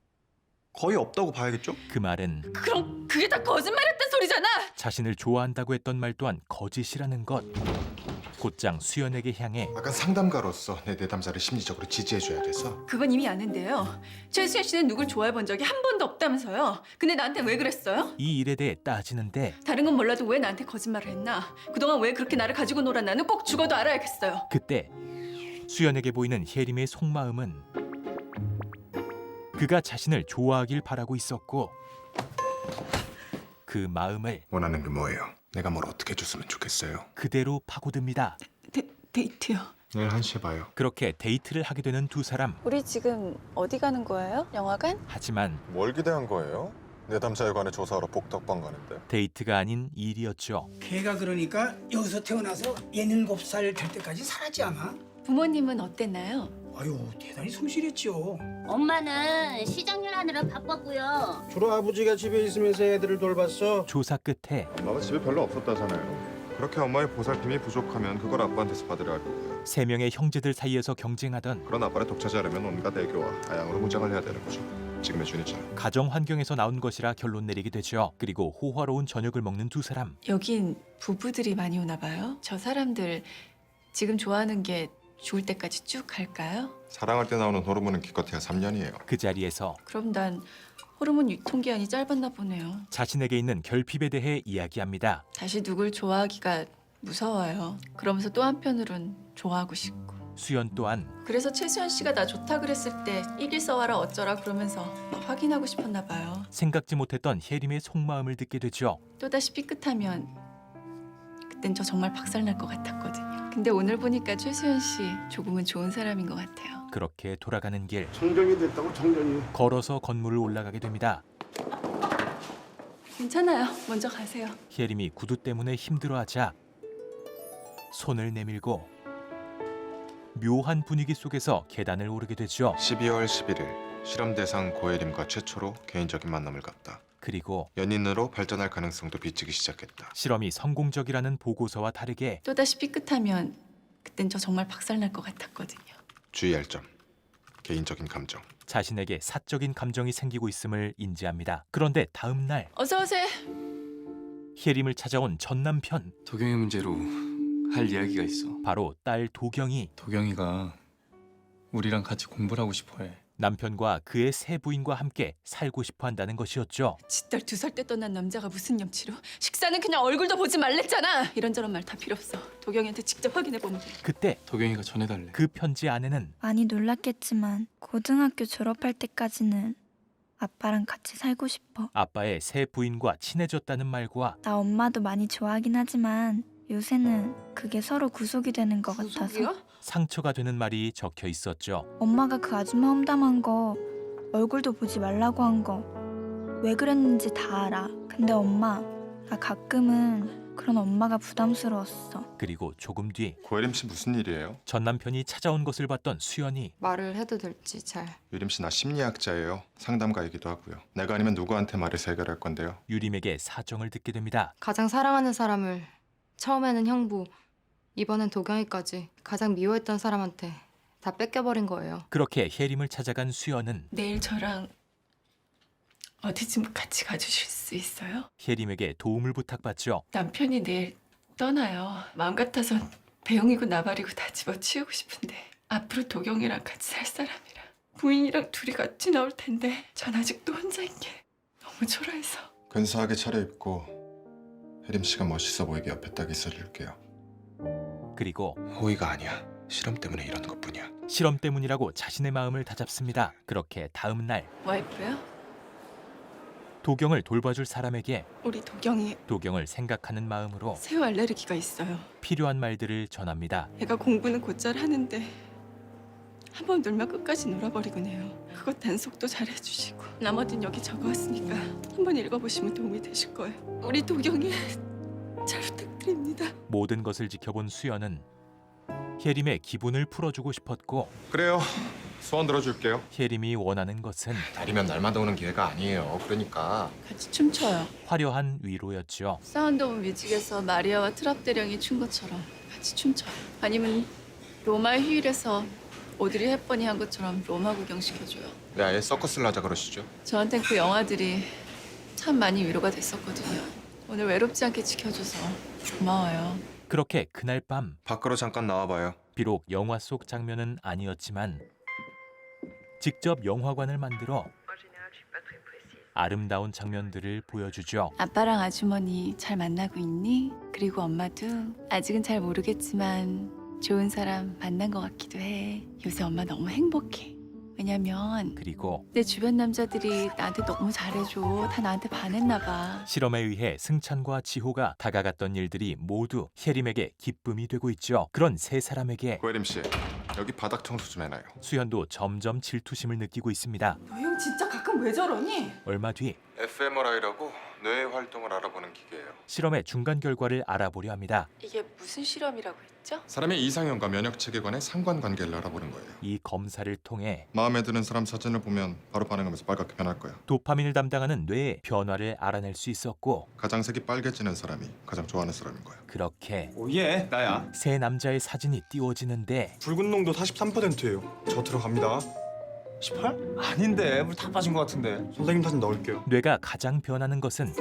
거의 없다고 봐야겠죠? 그 말은 그럼 그게 다 거짓말했단 소리잖아. 자신을 좋아한다고 했던 말 또한 거짓이라는 것. 곧장 수연에게 향해 약간 상담가로서 내 내담자를 심리적으로 지지해줘야 돼서. 그건 이미 아는데요. 최수연 씨는 누굴 좋아해 본 적이 한 번도 없다면서요. 근데 나한테 왜 그랬어요? 이 일에 대해 따지는데 다른 건 몰라도 왜 나한테 거짓말을 했나? 그동안 왜 그렇게 나를 가지고 놀았나는 꼭 죽어도 알아야겠어요. 그때 수연에게 보이는 혜림의 속마음은 그가 자신을 좋아하길 바라고 있었고 그 마음을 원하는 게 뭐예요? 내가 뭘 어떻게 해줬으면 좋겠어요? 그대로 파고듭니다. 데이트요. 내일 1시에 봐요. 그렇게 데이트를 하게 되는 두 사람. 우리 지금 어디 가는 거예요? 영화관? 하지만 뭘 기대한 거예요? 내담자에 관해 조사하러 복덕방 가는데. 데이트가 아닌 일이었죠. 걔가 그러니까 여기서 태어나서 67살 될 때까지 살았지 않아? 부모님은 어땠나요? 아유 대단히 성실했죠. 엄마는 시장일 하느라 바빴고요. 주로 아버지가 집에 있으면서 애들을 돌봤어. 조사 끝에 엄마가 집에 별로 없었다잖아요. 그렇게 엄마의 보살핌이 부족하면 그걸 아빠한테서 받으려 할 거고요. 세 명의 형제들 사이에서 경쟁하던 그런 아빠를 독차지하려면 온갖 애교와 아양으로 무장을 해야 되는 거죠. 지금의 준이처럼. 가정 환경에서 나온 것이라 결론 내리게 되죠. 그리고 호화로운 저녁을 먹는 두 사람. 여긴 부부들이 많이 오나 봐요. 저 사람들 지금 좋아하는 게 죽을 때까지 쭉 갈까요? 사랑할 때 나오는 호르몬은 기껏해야 3년이에요. 그 자리에서 그럼 난 호르몬 유통기한이 짧았나 보네요. 자신에게 있는 결핍에 대해 이야기합니다. 다시 누굴 좋아하기가 무서워요. 그러면서 또 한편으론 좋아하고 싶고. 수연 또한 그래서 최수연 씨가 나 좋다 그랬을 때 일기 써와라 어쩌라 그러면서 막 확인하고 싶었나 봐요. 생각지 못했던 혜림의 속마음을 듣게 되죠. 또다시 삐끗하면 그땐 저 정말 박살날 것 같았거든요. 근데 오늘 보니까 최수연 씨 조금은 좋은 사람인 것 같아요. 그렇게 돌아가는 길 정전이 됐다고 정전이. 걸어서 건물을 올라가게 됩니다. 괜찮아요. 먼저 가세요. 혜림이 구두 때문에 힘들어하자 손을 내밀고 묘한 분위기 속에서 계단을 오르게 되죠. 12월 11일 실험 대상 고혜림과 최초로 개인적인 만남을 갖다. 그리고 연인으로 발전할 가능성도 비치기 시작했다. 실험이 성공적이라는 보고서와 다르게 또다시 삐끗하면 그땐 저 정말 박살날 것 같았거든요. 주의할 점. 개인적인 감정. 자신에게 사적인 감정이 생기고 있음을 인지합니다. 그런데 다음 날 어서 오세요. 혜림을 찾아온 전 남편. 도경이 문제로 할 이야기가 있어. 바로 딸 도경이. 도경이가 우리랑 같이 공부를 하고 싶어해. 남편과 그의 새 부인과 함께 살고 싶어 한다는 것이었죠. 지딸 2살 때 떠난 남자가 무슨 염치로? 식사는 그냥 얼굴도 보지 말랬잖아. 이런저런 말 다 필요 없어. 도경이한테 직접 확인해 보면 돼. 그때 도경이가 전해달래. 그 편지 안에는 많이 놀랐겠지만 고등학교 졸업할 때까지는 아빠랑 같이 살고 싶어. 아빠의 새 부인과 친해졌다는 말과 나 엄마도 많이 좋아하긴 하지만 요새는 그게 서로 구속이 되는 것 같아서. 상처가 되는 말이 적혀 있었죠. 엄마가 그 아줌마 험담한 거, 얼굴도 보지 말라고 한 거 왜 그랬는지 다 알아. 근데 엄마, 나 가끔은 그런 엄마가 부담스러웠어. 그리고 조금 뒤 고혜림 씨 무슨 일이에요? 전 남편이 찾아온 것을 봤던 수연이 말을 해도 될지 잘. 유림 씨 나 심리학자예요. 상담가이기도 하고요. 내가 아니면 누구한테 말해서 해결할 건데요. 유림에게 사정을 듣게 됩니다. 가장 사랑하는 사람을 처음에는 형부, 이번엔 도경이까지 가장 미워했던 사람한테 다 뺏겨버린 거예요. 그렇게 혜림을 찾아간 수연은 내일 저랑 어디 좀 같이 가주실 수 있어요? 혜림에게 도움을 부탁받죠. 남편이 내일 떠나요. 마음 같아선 배웅이고 나발이고 다 집어치우고 싶은데 앞으로 도경이랑 같이 살 사람이라 부인이랑 둘이 같이 나올 텐데 전 아직도 혼자인 게 너무 초라해서. 근사하게 차려입고 혜림 씨가 멋있어 보이게 옆에 딱 있어줄게요. 그리고 호의가 아니야. 실험 때문에 이러는 것뿐이야. 실험 때문이라고 자신의 마음을 다잡습니다. 그렇게 다음 날 와이프야? 도경을 돌봐줄 사람에게 우리 도경이 도경을 생각하는 마음으로 새우 알레르기가 있어요. 필요한 말들을 전합니다. 애가 공부는 곧잘 하는데 한 번 놀면 끝까지 놀아버리곤 해요. 그거 단속도 잘 해주시고 나머진 여기 적어왔으니까 한번 읽어보시면 도움이 되실 거예요. 우리 도경이 잘 부탁드립니다. 모든 것을 지켜본 수연은 혜림의 기분을 풀어주고 싶었고 그래요. 소원 들어줄게요. 혜림이 원하는 것은 달이면 날마다 오는 기회가 아니에요. 그러니까 같이 춤춰요. 화려한 위로였죠. 사운드 오브 뮤직에서 마리아와 트랍 대령이 춘 것처럼 같이 춤춰요. 아니면 로마의 휴일에서 오드리 헵번이 한 것처럼 로마 구경 시켜줘요. 네, 아예 서커스를 하자 그러시죠. 저한텐 그 영화들이 참 많이 위로가 됐었거든요. 오늘 외롭지 않게 지켜줘서 고마워요. 그렇게 그날 밤 밖으로 잠깐 나와봐요. 비록 영화 속 장면은 아니었지만 직접 영화관을 만들어 아름다운 장면들을 보여주죠. 아빠랑 아주머니 잘 만나고 있니? 그리고 엄마도 아직은 잘 모르겠지만 좋은 사람 만난 것 같기도 해. 요새 엄마 너무 행복해. 왜냐면 그리고 내 주변 남자들이 나한테 너무 잘해줘. 다 나한테 반했나 봐. 실험에 의해 승찬과 지호가 다가갔던 일들이 모두 혜림에게 기쁨이 되고 있죠. 그런 세 사람에게 고혜림 씨, 여기 바닥 청소 좀 해놔요. 수연도 점점 질투심을 느끼고 있습니다. 너 형 진짜 가끔 왜 저러니? 얼마 뒤 fMRI라고 뇌의 활동을 알아보는 기계예요. 실험의 중간 결과를 알아보려 합니다. 이게 무슨 실험이라고 했죠? 사람의 이상형과 면역 체계관의 상관관계를 알아보는 거예요. 이 검사를 통해 마음에 드는 사람 사진을 보면 바로 반응하면서 빨갛게 변할 거야. 도파민을 담당하는 뇌의 변화를 알아낼 수 있었고 가장 색이 빨개지는 사람이 가장 좋아하는 사람인 거야. 그렇게 오예, 나야. 세 남자의 사진이 띄워지는데 붉은 농도 43%예요. 저 들어갑니다. 18? 아닌데, 물 다 빠진 것 같은데. 선생님 사진 넣을게요. 뇌가 가장 변하는 것은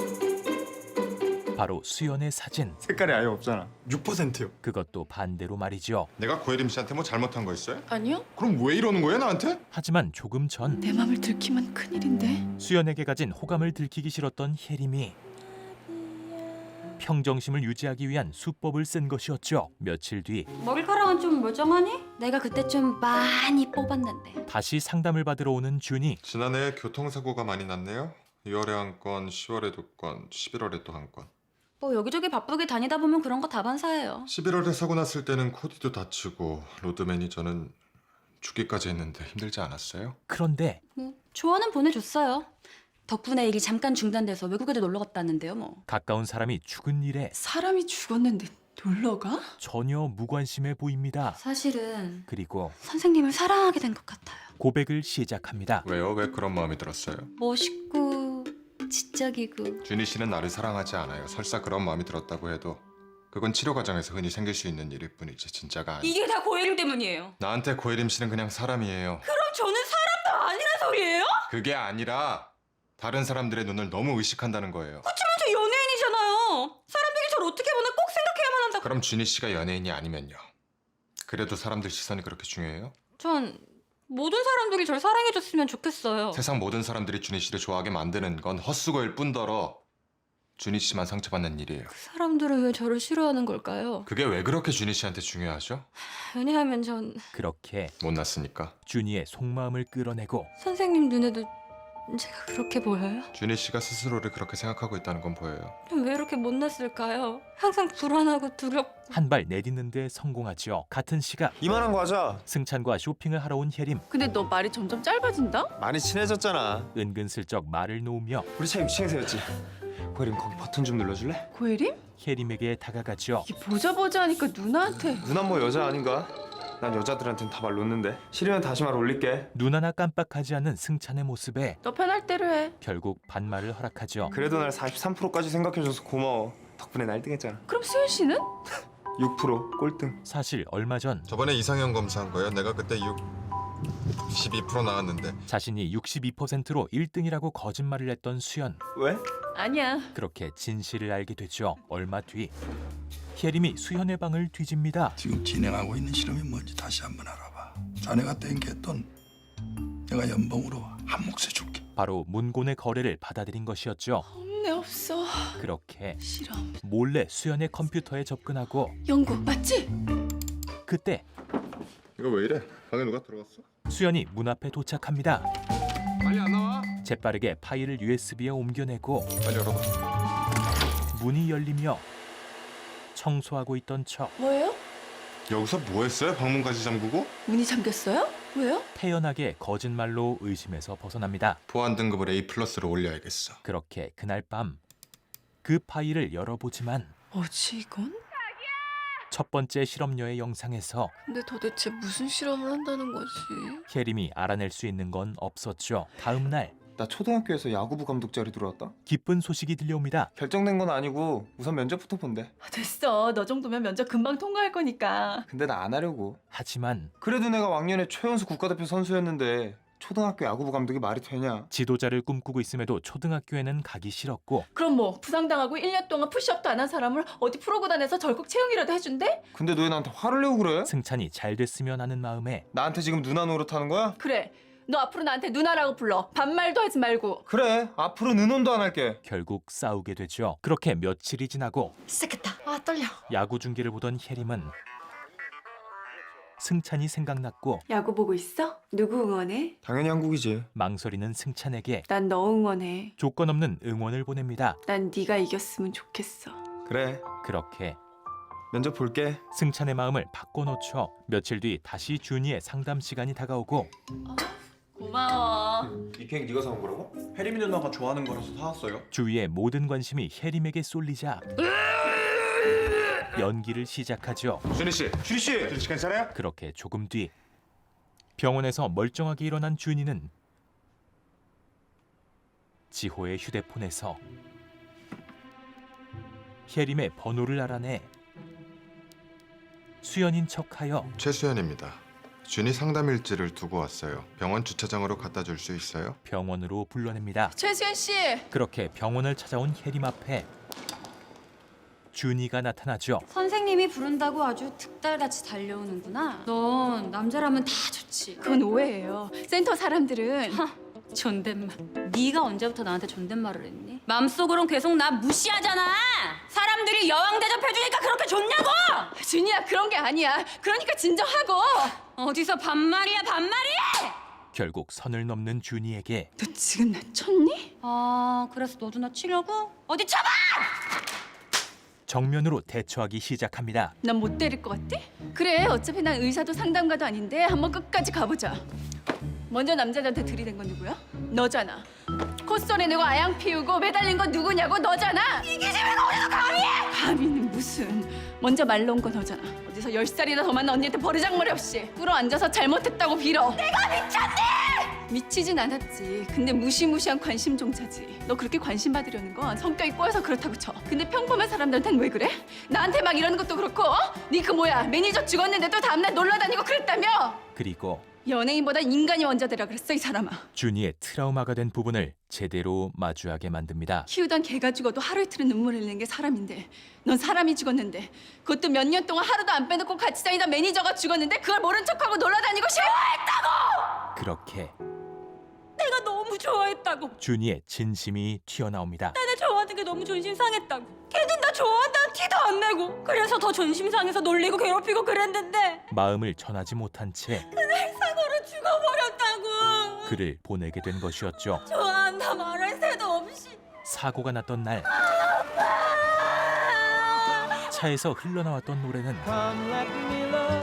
바로 수연의 사진. 색깔이 아예 없잖아. 6%요. 그것도 반대로 말이죠. 내가 고혜림 씨한테 뭐 잘못한 거 있어요? 아니요. 그럼 왜 이러는 거예요 나한테? 하지만 조금 전 내 맘을 들키면 큰일인데. 수연에게 가진 호감을 들키기 싫었던 혜림이 평정심을 유지하기 위한 수법을 쓴 것이었죠. 며칠 뒤 머리카락은 좀 멀쩡하니? 내가 그때 좀 많이 뽑았는데. 다시 상담을 받으러 오는 준이. 지난해 교통사고가 많이 났네요. 2월에 한 건, 10월에 2건, 11월에 또 한 건. 뭐 여기저기 바쁘게 다니다 보면 그런 거 다반사예요. 11월에 사고 났을 때는 코디도 다치고 로드 매니저는 죽기까지 했는데 힘들지 않았어요? 그런데 뭐 조언은 보내줬어요. 덕분에 일이 잠깐 중단돼서 외국에도 놀러 갔다 왔는데요 뭐. 가까운 사람이 죽은 일에 사람이 죽었는데 놀러 가? 전혀 무관심해 보입니다. 사실은 그리고 선생님을 사랑하게 된 것 같아요. 고백을 시작합니다. 왜요? 왜 그런 마음이 들었어요? 멋있고 지적이고. 준희 씨는 나를 사랑하지 않아요. 설사 그런 마음이 들었다고 해도 그건 치료 과정에서 흔히 생길 수 있는 일일 뿐이지 진짜가 아니에요. 이게 다 고혜림 때문이에요. 나한테 고혜림 씨는 그냥 사람이에요. 그럼 저는 사람도 아니란 소리예요? 그게 아니라 다른 사람들의 눈을 너무 의식한다는 거예요. 그렇지만 저 연예인이잖아요. 사람들이 저를 어떻게 보나 꼭 생각해야만 한다. 그럼 준희 씨가 연예인이 아니면요. 그래도 사람들 시선이 그렇게 중요해요? 전 모든 사람들이 절 사랑해줬으면 좋겠어요. 세상 모든 사람들이 준희 씨를 좋아하게 만드는 건 헛수고일 뿐더러 준희 씨만 상처받는 일이에요. 사람들은 왜 저를 싫어하는 걸까요? 그게 왜 그렇게 준희 씨한테 중요하죠? 왜냐하면 전 그렇게 못났으니까. 준이의 속마음을 끌어내고 선생님 눈에도 제가 그렇게 보여요? 준희 씨가 스스로를 그렇게 생각하고 있다는 건 보여요. 왜 이렇게 못났을까요? 항상 불안하고 두렵고. 한 발 내딛는 데 성공하죠. 같은 시각 이만한 거 하자. 승찬과 쇼핑을 하러 온 혜림. 근데 너 말이 점점 짧아진다? 많이 친해졌잖아. 은근슬쩍 말을 놓으며 우리 차 6층에 세웠지. 고혜림 거기 버튼 좀 눌러줄래? 고혜림? 혜림에게 다가가죠. 이게 보자 하니까 누나한테. 누나 뭐 여자 아닌가? 난 여자들한텐 다 말 놓는데. 싫으면 다시 말 올릴게. 눈 하나 깜빡하지 않는 승찬의 모습에 너 편할 대로 해. 결국 반말을 허락하죠. 그래도 날 43%까지 생각해줘서 고마워. 덕분에 날 등했잖아. 그럼 수현 씨는? 6% 꼴등. 사실 얼마 전 저번에 이상형 검사한 거예요. 내가 그때 12% 나왔는데. 자신이 62%로 1등이라고 거짓말을 했던 수연. 왜? 아니야. 그렇게 진실을 알게 되죠. 얼마 뒤 혜림이 수연의 방을 뒤집니다. 지금 진행하고 있는 실험이 뭔지 다시 한번 알아봐. 자네가 땡겼던 내가 연봉으로 한 몫에 줄게. 바로 문곤의 거래를 받아들인 것이었죠. 없네 없어. 그렇게 실험. 몰래 수연의 컴퓨터에 접근하고 연구 맞지? 그때 이거 왜 이래? 방에 누가 들어갔어? 수연이 문 앞에 도착합니다. 빨리 안 나와? 재빠르게 파일을 USB에 옮겨내고 빨리 열어봐. 문이 열리며 청소하고 있던 척 뭐예요? 여기서 뭐 했어요? 방문까지 잠그고? 문이 잠겼어요? 왜요? 태연하게 거짓말로 의심에서 벗어납니다. 보안 등급을 A+로 올려야겠어. 그렇게 그날 밤 그 파일을 열어보지만 뭐지 이건? 첫 번째 실험녀의 영상에서 근데 도대체 무슨 실험을 한다는 거지? 혜림이 알아낼 수 있는 건 없었죠. 다음 날 나 초등학교에서 야구부 감독 자리 들어왔다. 기쁜 소식이 들려옵니다. 결정된 건 아니고 우선 면접부터 본대. 됐어. 너 정도면 면접 금방 통과할 거니까. 근데 나 안 하려고. 하지만 그래도 내가 왕년에 최연소 국가대표 선수였는데 초등학교 야구부 감독이 말이 되냐? 지도자를 꿈꾸고 있음에도 초등학교에는 가기 싫었고 그럼 뭐 부상당하고 1년 동안 푸시업도 안 한 사람을 어디 프로구단에서 절곡 채용이라도 해준대? 근데 너 왜 나한테 화를 내고 그래? 승찬이 잘 됐으면 하는 마음에 나한테 지금 누나 노릇하는 거야? 그래. 너 앞으로 나한테 누나라고 불러. 반말도 하지 말고. 그래. 앞으로 는혼도 안 할게. 결국 싸우게 되죠. 그렇게 며칠이 지나고 시작했다. 아 떨려. 야구 중계를 보던 혜림은 승찬이 생각났고 야구 보고 있어? 누구 응원해? 당연히 한국이지. 망설이는 승찬에게 난 너 응원해. 조건 없는 응원을 보냅니다. 난 네가 이겼으면 좋겠어. 그래. 그렇게 면접 볼게. 승찬의 마음을 바꿔놓죠. 며칠 뒤 다시 준이의 상담 시간이 다가오고 고마워. 이 케이크 네가 사온 거라고? 혜림이 누나가 좋아하는 거라서 사왔어요. 주위의 모든 관심이 혜림에게 쏠리자 연기를 시작하죠. 준희 씨 괜찮아요? 그렇게 조금 뒤 병원에서 멀쩡하게 일어난 준이는 지호의 휴대폰에서 혜림의 번호를 알아내 수연인 척하여 최수연입니다. 준이 상담 일지를 두고 왔어요. 병원 주차장으로 갖다 줄 수 있어요? 병원으로 불러냅니다. 최수연 씨. 그렇게 병원을 찾아온 혜림 앞에 준이가 나타나죠. 선생님이 부른다고 아주 득달같이 달려오는구나. 넌 남자라면 다 좋지. 그건 오해예요. 센터 사람들은 존댓말. 네가 언제부터 나한테 존댓말을 했니? 마음속으론 계속 나 무시하잖아. 사람들이 여왕 대접해주니까 그렇게 좋냐고. 준이야 그런 게 아니야. 그러니까 진정하고. 어디서 반말이야 반말이? 결국 선을 넘는 준이에게 너 지금 나 쳤니? 아 그래서 너도 나 치려고? 어디 쳐봐! 정면으로 대처하기 시작합니다. 난 못 때릴 것 같아? 그래 어차피 난 의사도 상담가도 아닌데 한번 끝까지 가보자. 먼저 남자들한테 들이댄 건 누구야? 너잖아. 콧소리 내고 아양 피우고 매달린 건 누구냐고? 너잖아. 이게 집에 어디서 감히? 감히는 무슨. 먼저 말 놓은 건 너잖아. 어디서 10살이나 더 많은 언니한테 버르장머리 없이 꿇어앉아서 잘못했다고 빌어. 내가 미쳤니? 미치진 않았지. 근데 무시무시한 관심 종자지. 너 그렇게 관심 받으려는 건 성격이 꼬여서 그렇다고 쳐. 근데 평범한 사람들한테는 왜 그래? 나한테 막 이러는 것도 그렇고 네 그 뭐야 매니저 죽었는데도 다음날 놀러 다니고 그랬다며? 그리고 연예인보다 인간이 먼저 되라 그랬어 이 사람아. 준이의 트라우마가 된 부분을 제대로 마주하게 만듭니다. 키우던 개가 죽어도 하루 이틀은 눈물 흘리는 게 사람인데 넌 사람이 죽었는데 그것도 몇 년 동안 하루도 안 빼놓고 같이 다니던 매니저가 죽었는데 그걸 모른 척하고 놀러 다니고 싫어했다고! 그렇게 내가 너무 좋아했다고. 준이의 진심이 튀어나옵니다. 나를 좋아하는 게 너무 존심 상했다고. 걔는 나 좋아한다는 티도 안 내고. 그래서 더 존심 상해서 놀리고 괴롭히고 그랬는데 마음을 전하지 못한 채 그날 사고로 죽어버렸다고. 그를 보내게 된 것이었죠. 좋아한다 말할 새도 없이. 사고가 났던 날 차에서 흘러나왔던 노래는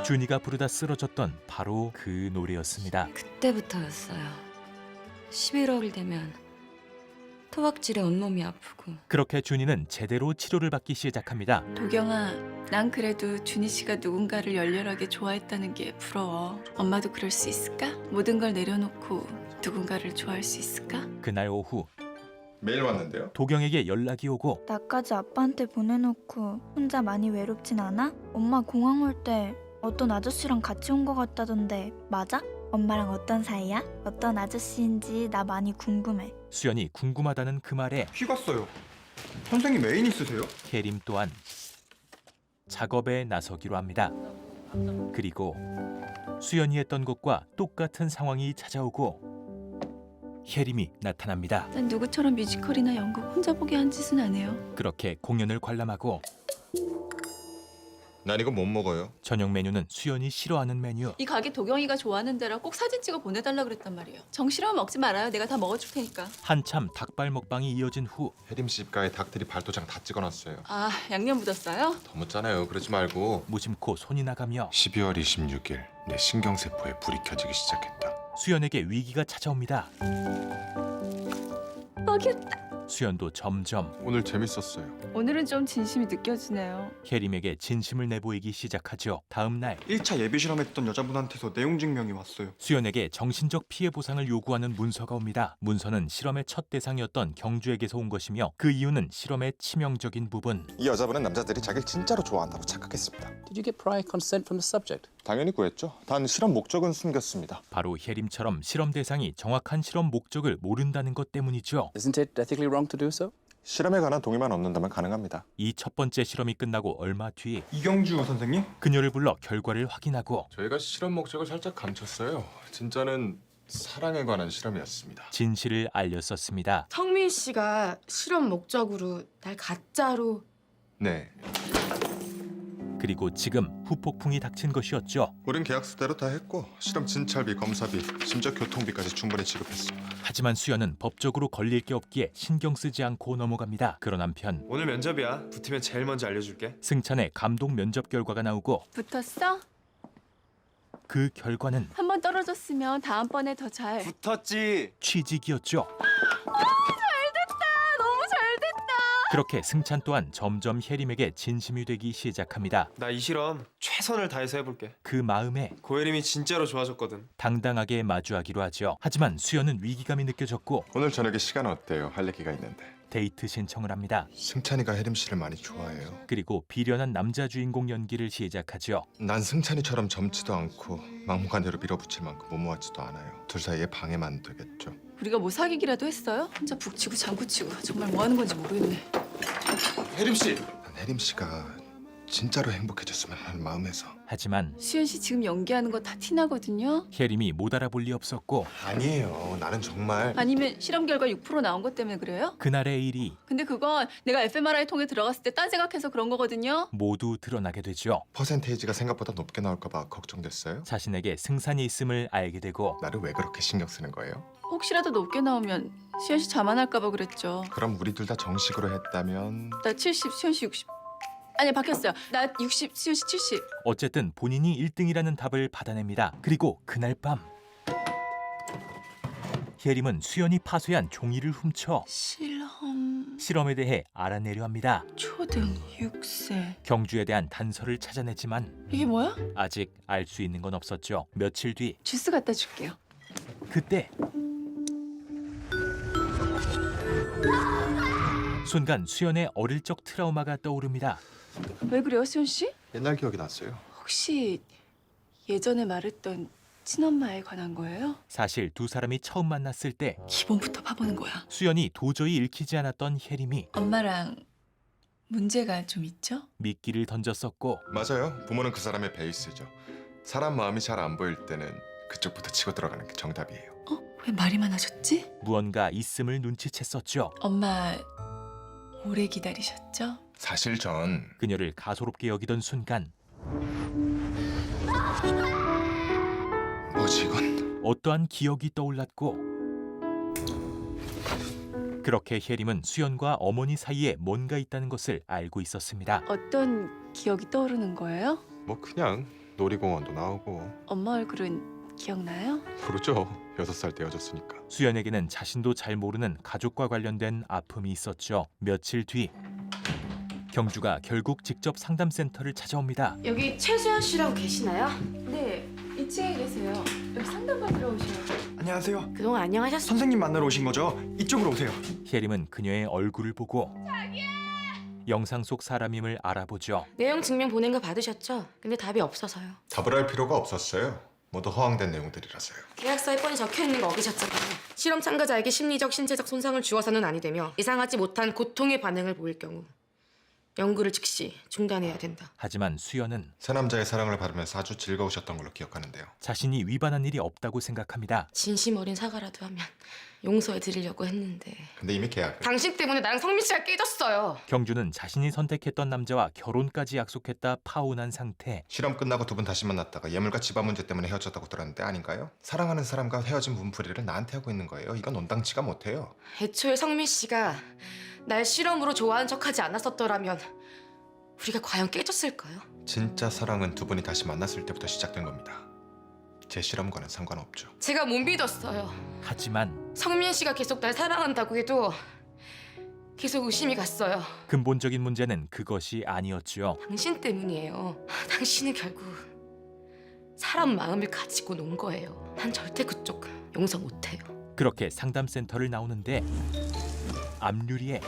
준이가 부르다 쓰러졌던 바로 그 노래였습니다. 그때부터였어요. 11월이 되면 토박질에 온몸이 아프고. 그렇게 준이는 제대로 치료를 받기 시작합니다. 도경아, 난 그래도 준희 씨가 누군가를 열렬하게 좋아했다는 게 부러워. 엄마도 그럴 수 있을까? 모든 걸 내려놓고 누군가를 좋아할 수 있을까? 그날 오후 매일 왔는데요. 도경에게 연락이 오고 나까지 아빠한테 보내놓고 혼자 많이 외롭진 않아? 엄마 공항 올 때 어떤 아저씨랑 같이 온 것 같다던데 맞아? 엄마랑 어떤 사이야? 어떤 아저씨인지 나 많이 궁금해. 수연이 궁금하다는 그 말에 키 갔어요. 선생님 애인 있으세요? 혜림 또한 작업에 나서기로 합니다. 그리고 수연이 했던 것과 똑같은 상황이 찾아오고 혜림이 나타납니다. 난 누구처럼 뮤지컬이나 연극 혼자 보게 한 짓은 안 해요. 그렇게 공연을 관람하고 난 이거 못 먹어요. 저녁 메뉴는 수연이 싫어하는 메뉴. 이 가게 도경이가 좋아하는 데라 꼭 사진 찍어 보내달라 그랬단 말이에요. 정신없으면 먹지 말아요. 내가 다 먹어줄 테니까. 한참 닭발 먹방이 이어진 후 혜림 씨 입가에 닭들이 발도장 다 찍어놨어요. 아, 양념 묻었어요? 더 묻잖아요. 그러지 말고. 무심코 손이 나가며 12월 26일 내 신경세포에 불이 켜지기 시작했다. 수연에게 위기가 찾아옵니다. 먹였다. 수연도 점점 오늘 재밌었어요. 오늘은 좀 진심이 느껴지네요. 혜림에게 진심을 내보이기 시작하죠. 다음 날 1차 예비 실험했던 여자분한테서 내용 증명이 왔어요. 수연에게 정신적 피해 보상을 요구하는 문서가 옵니다. 문서는 실험의 첫 대상이었던 경주에게서 온 것이며 그 이유는 실험의 치명적인 부분. 이 여자분은 남자들이 자기를 진짜로 좋아한다고 착각했습니다. Did you get prior consent from the subject? 당연히 구했죠. 단 실험 목적은 숨겼습니다. 바로 혜림처럼 실험 대상이 정확한 실험 목적을 모른다는 것 때문이죠. Isn't it ethically wrong to do so? 실험에 관한 동의만 얻는다면 가능합니다. 이 첫 번째 실험이 끝나고 얼마 뒤 이경주 선생님? 그녀를 불러 결과를 확인하고 저희가 실험 목적을 살짝 감췄어요. 진짜는 사랑에 관한 실험이었습니다. 진실을 알렸었습니다. 성민 씨가 실험 목적으로 날 가짜로. 네. 그리고 지금 후폭풍이 닥친 것이었죠. 우린 계약서대로 다 했고 실험 진찰비, 검사비, 심지어 교통비까지 충분히 지급했어요. 하지만 수연은 법적으로 걸릴 게 없기에 신경 쓰지 않고 넘어갑니다. 그런 한편 오늘 면접이야. 붙으면 제일 먼저 알려줄게. 승찬의 감독 면접 결과가 나오고 붙었어? 그 결과는 한 번 떨어졌으면 다음번에 더 잘. 붙었지. 취직이었죠. 너무 잘 됐다. 그렇게 승찬 또한 점점 혜림에게 진심이 되기 시작합니다. 나 이 실험 최선을 다해서 해볼게. 그 마음에 고혜림이 진짜로 좋아졌거든. 당당하게 마주하기로 하죠. 하지만 수연은 위기감이 느껴졌고 오늘 저녁에 시간 어때요? 할 얘기가 있는데. 데이트 신청을 합니다. 승찬이가 혜림 씨를 많이 좋아해요. 그리고 비련한 남자 주인공 연기를 시작하죠. 난 승찬이처럼 젊지도 않고 막무가내로 밀어붙일 만큼 무모하지도 않아요. 둘 사이에 방해만 되겠죠. 우리가 뭐 사귀기라도 했어요? 혼자 북치고 장구치고 정말 뭐 하는 건지 모르겠네. 혜림 씨! 난 혜림 씨가 진짜로 행복해졌으면 하는 마음에서. 하지만 수연 씨 지금 연기하는 거 다 티나거든요. 혜림이 못 알아볼 리 없었고 아니에요. 나는 정말 아니면 실험 결과 6% 나온 것 때문에 그래요? 그날의 일이 근데 그건 내가 fMRI 통에 들어갔을 때 딴 생각해서 그런 거거든요. 모두 드러나게 되죠. 퍼센테이지가 생각보다 높게 나올까 봐 걱정됐어요? 자신에게 승산이 있음을 알게 되고 나를 왜 그렇게 신경 쓰는 거예요? 혹시라도 높게 나오면 수연 씨 자만할까 봐 그랬죠. 그럼 우리 둘 다 정식으로 했다면 나 70, 수연 씨 60. 아니 바뀌었어요. 나 60, 수연 씨 70. 어쨌든 본인이 1등이라는 답을 받아냅니다. 그리고 그날 밤 혜림은 수연이 파쇄한 종이를 훔쳐 실험에 대해 알아내려 합니다. 초등 6세. 경주에 대한 단서를 찾아내지만 이게 뭐야? 아직 알 수 있는 건 없었죠. 며칠 뒤 주스 갖다 줄게요. 그때 순간 수연의 어릴 적 트라우마가 떠오릅니다. 왜 그래요, 수연 씨? 옛날 기억이 났어요. 혹시 예전에 말했던 친엄마에 관한 거예요? 사실 두 사람이 처음 만났을 때 기본부터 파보는 거야. 수연이 도저히 읽히지 않았던 혜림이 엄마랑 문제가 좀 있죠? 미끼를 던졌었고 맞아요. 부모는 그 사람의 베이스죠. 사람 마음이 잘 안 보일 때는 그쪽부터 치고 들어가는 게 정답이에요. 왜 말이 많아졌지? 무언가 있음을 눈치챘었죠. 엄마 오래 기다리셨죠? 사실 전 그녀를 가소롭게 여기던 순간 뭐지 이건? 어떠한 기억이 떠올랐고 그렇게 혜림은 수연과 어머니 사이에 뭔가 있다는 것을 알고 있었습니다. 어떤 기억이 떠오르는 거예요? 뭐 그냥 놀이공원도 나오고. 엄마 얼굴은 기억나요? 모르죠. 6살 때여졌으니까. 수연에게는 자신도 잘 모르는 가족과 관련된 아픔이 있었죠. 며칠 뒤 경주가 결국 직접 상담센터를 찾아옵니다. 여기 최수연 씨라고 계시나요? 네. 2층에 계세요. 여기 상담 받으러 오셔요. 안녕하세요. 그동안 안녕하셨어요? 선생님 만나러 오신 거죠? 이쪽으로 오세요. 혜림은 그녀의 얼굴을 보고 영상 속 사람임을 알아보죠. 내용 증명 보낸 거 받으셨죠? 근데 답이 없어서요. 답을 할 필요가 없었어요. 모두 허황된 내용들이라서요. 계약서에 뻔히 적혀 있는 거 어기셨잖아요. 실험 참가자에게 심리적, 신체적 손상을 주어서는 아니 되며 예상하지 못한 고통의 반응을 보일 경우 연구를 즉시 중단해야 된다. 하지만 수연은 새 남자의 사랑을 받으면서 아주 즐거우셨던 걸로 기억하는데요. 자신이 위반한 일이 없다고 생각합니다. 진심 어린 사과라도 하면 용서해 드리려고 했는데 근데 이미 계약을. 당신 때문에 나랑 성민 씨가 깨졌어요. 경주는 자신이 선택했던 남자와 결혼까지 약속했다 파혼한 상태. 실험 끝나고 두 분 다시 만났다가 예물과 집안 문제 때문에 헤어졌다고 들었는데 아닌가요? 사랑하는 사람과 헤어진 분풀이를 나한테 하고 있는 거예요. 이건 온당치가 못해요. 애초에 성민 씨가 날 실험으로 좋아하는 척하지 않았었더라면 우리가 과연 깨졌을까요? 진짜 사랑은 두 분이 다시 만났을 때부터 시작된 겁니다. 제 실험과는 상관없죠. 제가 못 믿었어요. 하지만 성민 씨가 계속 날 사랑한다고 해도 계속 의심이 갔어요. 근본적인 문제는 그것이 아니었죠. 당신 때문이에요. 당신은 결국 사람 마음을 가지고 논 거예요. 난 절대 그쪽 용서 못해요. 그렇게 상담센터를 나오는데 앞유리에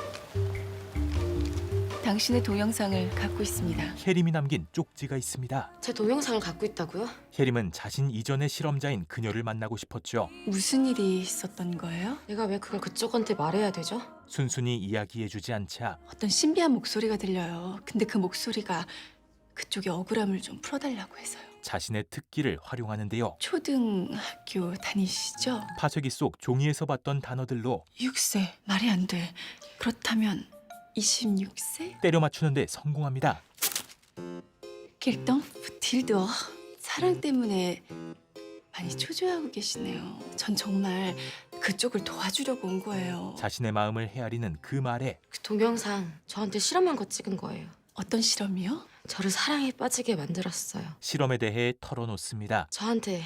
당신의 동영상을 갖고 있습니다. 혜림이 남긴 쪽지가 있습니다. 제 동영상을 갖고 있다고요? 혜림은 자신 이전의 실험자인 그녀를 만나고 싶었죠. 무슨 일이 있었던 거예요? 내가 왜 그걸 그쪽한테 말해야 되죠? 순순히 이야기해주지 않자 어떤 신비한 목소리가 들려요. 근데 그 목소리가 그쪽의 억울함을 좀 풀어달라고 해서요. 자신의 특기를 활용하는데요. 초등학교 다니시죠? 파쇄기 속 종이에서 봤던 단어들로 6세. 말이 안 돼. 그렇다면 26세? 때려 맞추는데 성공합니다. 길동 딜더. 사랑 때문에 많이 초조해하고 계시네요. 전 정말 그쪽을 도와주려고 온 거예요. 자신의 마음을 헤아리는 그 말에 그 동영상 저한테 실험한 거 찍은 거예요. 어떤 실험이요? 저를 사랑에 빠지게 만들었어요. 실험에 대해 털어놓습니다. 저한테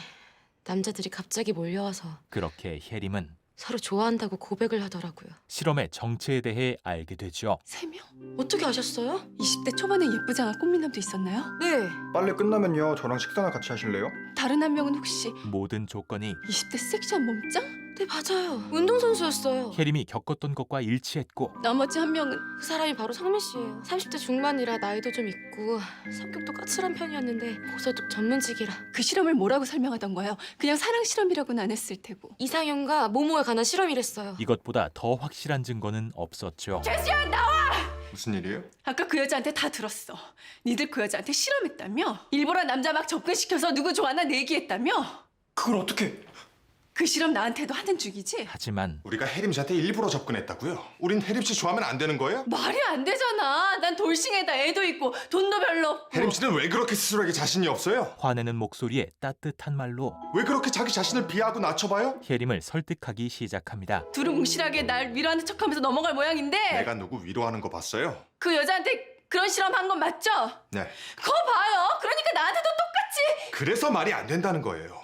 남자들이 갑자기 몰려와서 그렇게 혜림은 서로 좋아한다고 고백을 하더라고요. 실험의 정체에 대해 알게 되죠. 3명? 어떻게 아셨어요? 20대 초반에 예쁘지 않아 꽃미남도 있었나요? 네. 빨래 끝나면요 저랑 식사나 같이 하실래요? 다른 한 명은 혹시 모든 조건이 20대 섹시한 몸짱? 네, 맞아요. 운동선수였어요. 혜림이 겪었던 것과 일치했고 나머지 한 명은 그 사람이 바로 성민 씨예요. 30대 중반이라 나이도 좀 있고 성격도 까칠한 편이었는데 고소득 전문직이라 그 실험을 뭐라고 설명하던가요? 그냥 사랑 실험이라고는 안 했을 테고. 이상형과 모모에 관한 실험이랬어요. 이것보다 더 확실한 증거는 없었죠. 최수연 나와! 무슨 일이에요? 아까 그 여자한테 다 들었어. 니들 그 여자한테 실험했다며? 일부러 남자 막 접근시켜서 누구 좋아하나 내기했다며? 그걸 어떻게? 그 실험 나한테도 하는 중이지? 하지만 우리가 혜림 씨한테 일부러 접근했다고요? 우린 혜림 씨 좋아하면 안 되는 거예요? 말이 안 되잖아. 난 돌싱에다 애도 있고 돈도 별로 없고. 혜림 씨는 왜 그렇게 스스로에게 자신이 없어요? 화내는 목소리에 따뜻한 말로 왜 그렇게 자기 자신을 비하하고 낮춰봐요? 혜림을 설득하기 시작합니다. 둘은 뭉실하게 날 위로하는 척하면서 넘어갈 모양인데 내가 누구 위로하는 거 봤어요? 그 여자한테 그런 실험 한 건 맞죠? 네. 그거 봐요. 그러니까 나한테도 똑같이. 그래서 말이 안 된다는 거예요.